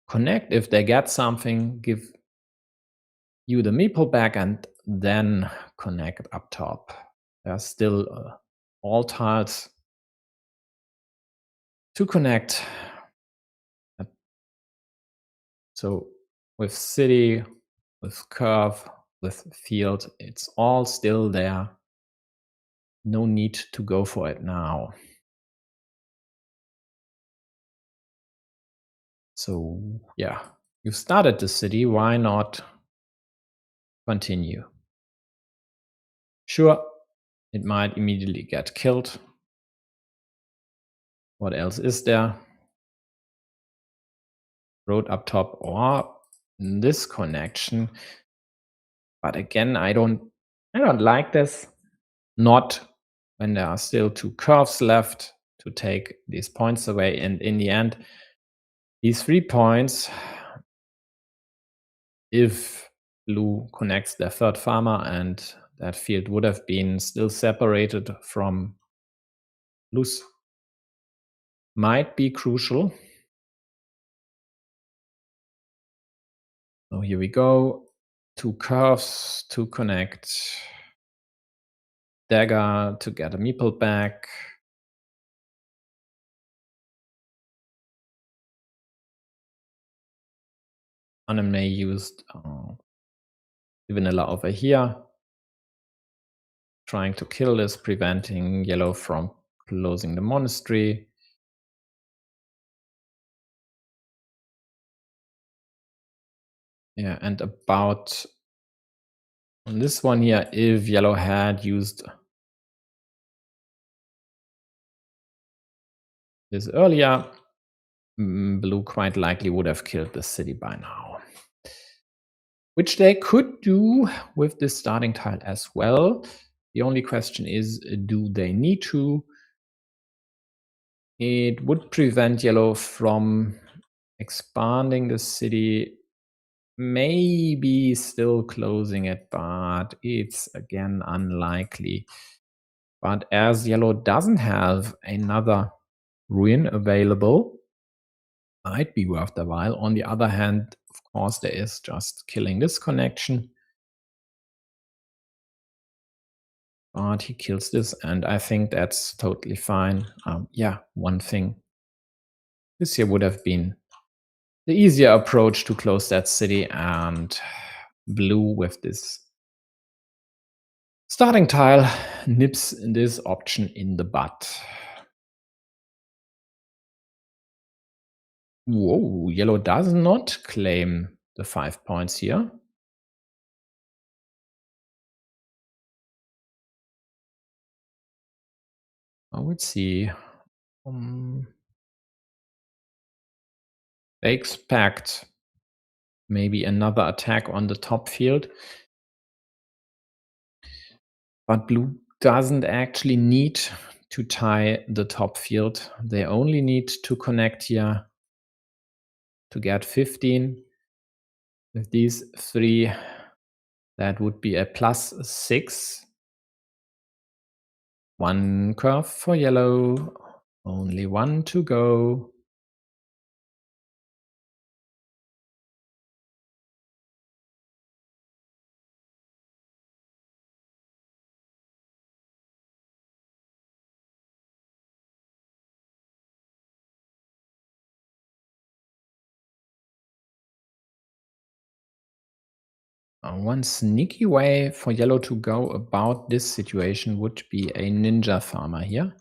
connect. If they get something, give you the meeple back and then connect up top. There's still all tiles to connect. So with city, with curve, with field, it's all still there. No need to go for it now. So yeah, you started the city, why not continue? Sure, it might immediately get killed. What else is there? Road up top or this connection. But again, I don't like this. Not when there are still 2 curves left to take these points away. And in the end, these 3 points, if blue connects their third farmer and that field would have been still separated from blue's, might be crucial. So here we go. 2 curves to connect. Dagger to get a meeple back. Anime used the vanilla over here. Trying to kill this, preventing yellow from closing the monastery. Yeah, and about on this one here, if yellow had used this earlier, blue quite likely would have killed the city by now. Which they could do with this starting tile as well. The only question is, do they need to? It would prevent yellow from expanding the city, maybe still closing it, but it's again unlikely. But as yellow doesn't have another ruin available, might be worth the while. On the other hand, of course, there is just killing this connection. But he kills this, and I think that's totally fine. Yeah, one thing. This here would have been the easier approach to close that city, and blue with this Starting tile nips this option in the butt. Whoa, yellow does not claim the 5 points here. I would see. They expect maybe another attack on the top field. But blue doesn't actually need to tie the top field. They only need to connect here to get 15. With these 3, that would be a +6. 1 curve for yellow. Only 1 to go. One sneaky way for yellow to go about this situation would be a ninja farmer here.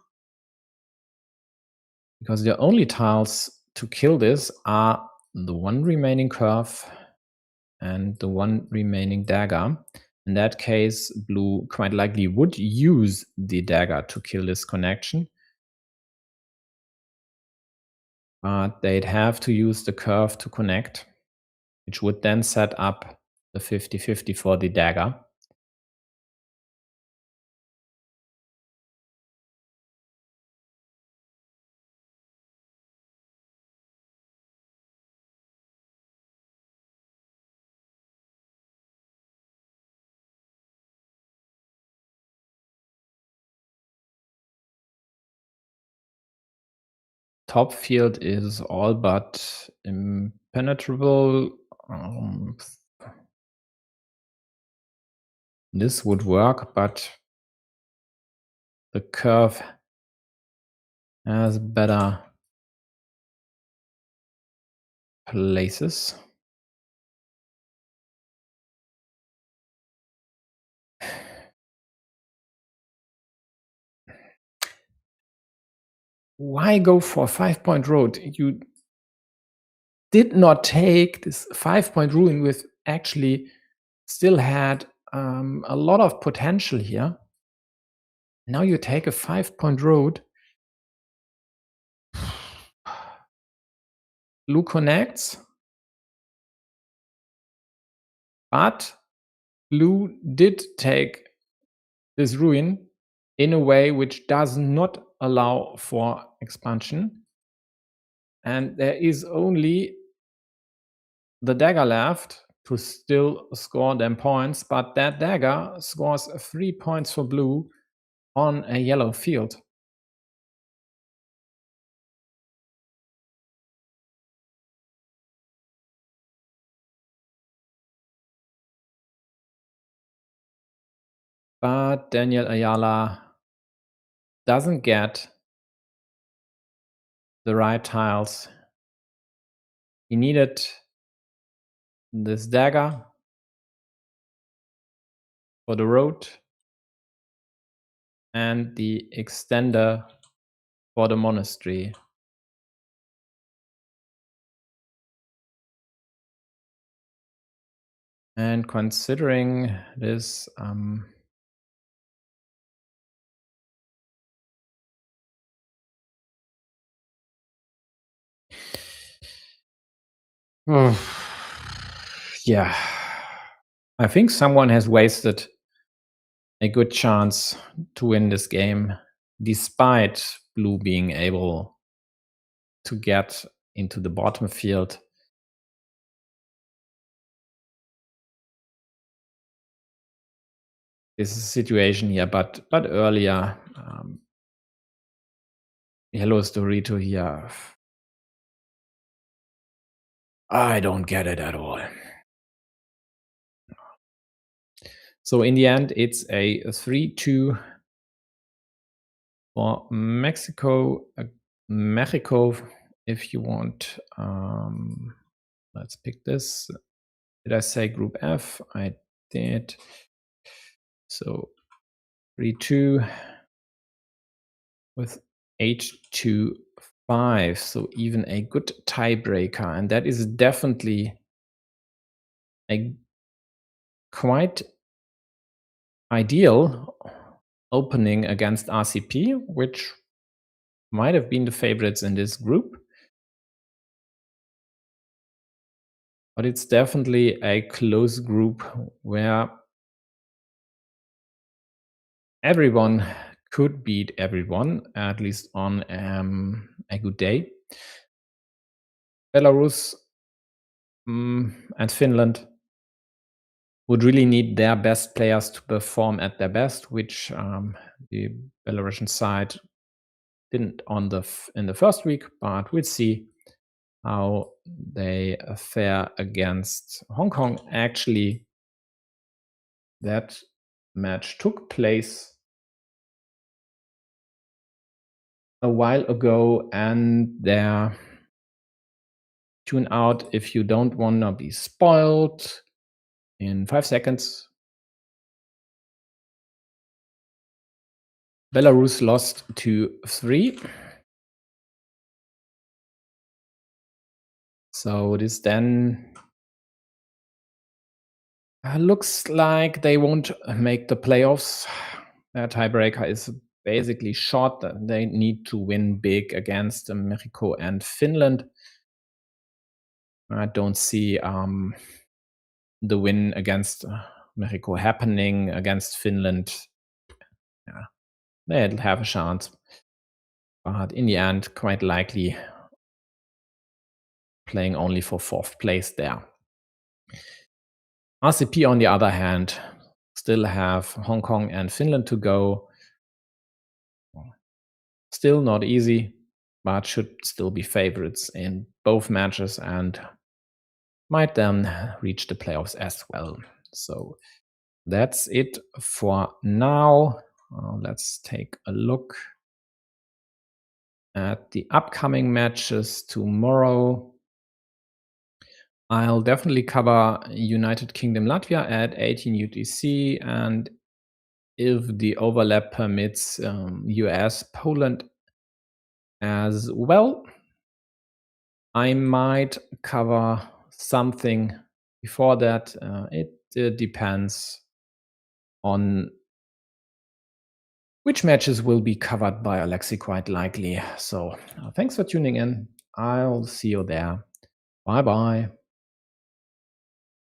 Because the only tiles to kill this are the 1 remaining curve and the 1 remaining dagger. In that case, blue quite likely would use the dagger to kill this connection. But they'd have to use the curve to connect, which would then set up the 50-50 for the dagger. Top field is all but impenetrable. This would work, but the curve has better places. Why go for a 5-point road? You did not take this 5-point ruin with actually still had a lot of potential here. Now you take a 5-point road. Blue connects, but blue did take this ruin in a way which does not allow for expansion. And there is only the dagger left to still score them points, but that dagger scores 3 points for blue on a yellow field. But Daniel Ayala doesn't get the right tiles. He needed this dagger for the road and the extender for the monastery. And considering this, yeah, I think someone has wasted a good chance to win this game, despite blue being able to get into the bottom field. This is a situation here, but earlier, Yellow's Dorito here. I don't get it at all. So in the end, it's a 3-2 for Mexico. Mexico, if you want. Let's pick this. Did I say Group F? I did. So 3-2 with h2-5. So even a good tiebreaker, and that is definitely a quite ideal opening against RCP, which might have been the favorites in this group. But it's definitely a close group where everyone could beat everyone, at least on a good day. Belarus and Finland would really need their best players to perform at their best, which the Belarusian side didn't in the first week, but we'll see how they fare against Hong Kong. Actually, that match took place a while ago, and there, tune out if you don't want to be spoiled in 5 seconds. Belarus lost 2-3. So this then looks like they won't make the playoffs. Their tiebreaker is basically shot. They need to win big against Mexico and Finland. I don't see the win against Mexico happening. Against Finland, yeah, they'll have a chance. But in the end, quite likely playing only for 4th place there. RCP, on the other hand, still have Hong Kong and Finland to go. Still not easy, but should still be favorites in both matches and might then reach the playoffs as well. So that's it for now. Let's take a look at the upcoming matches tomorrow. I'll definitely cover United Kingdom Latvia at 18 UTC, and if the overlap permits, US Poland as well. I might cover something before that. It depends on which matches will be covered by Alexei, quite likely. So thanks for tuning in. I'll see you there. Bye-bye.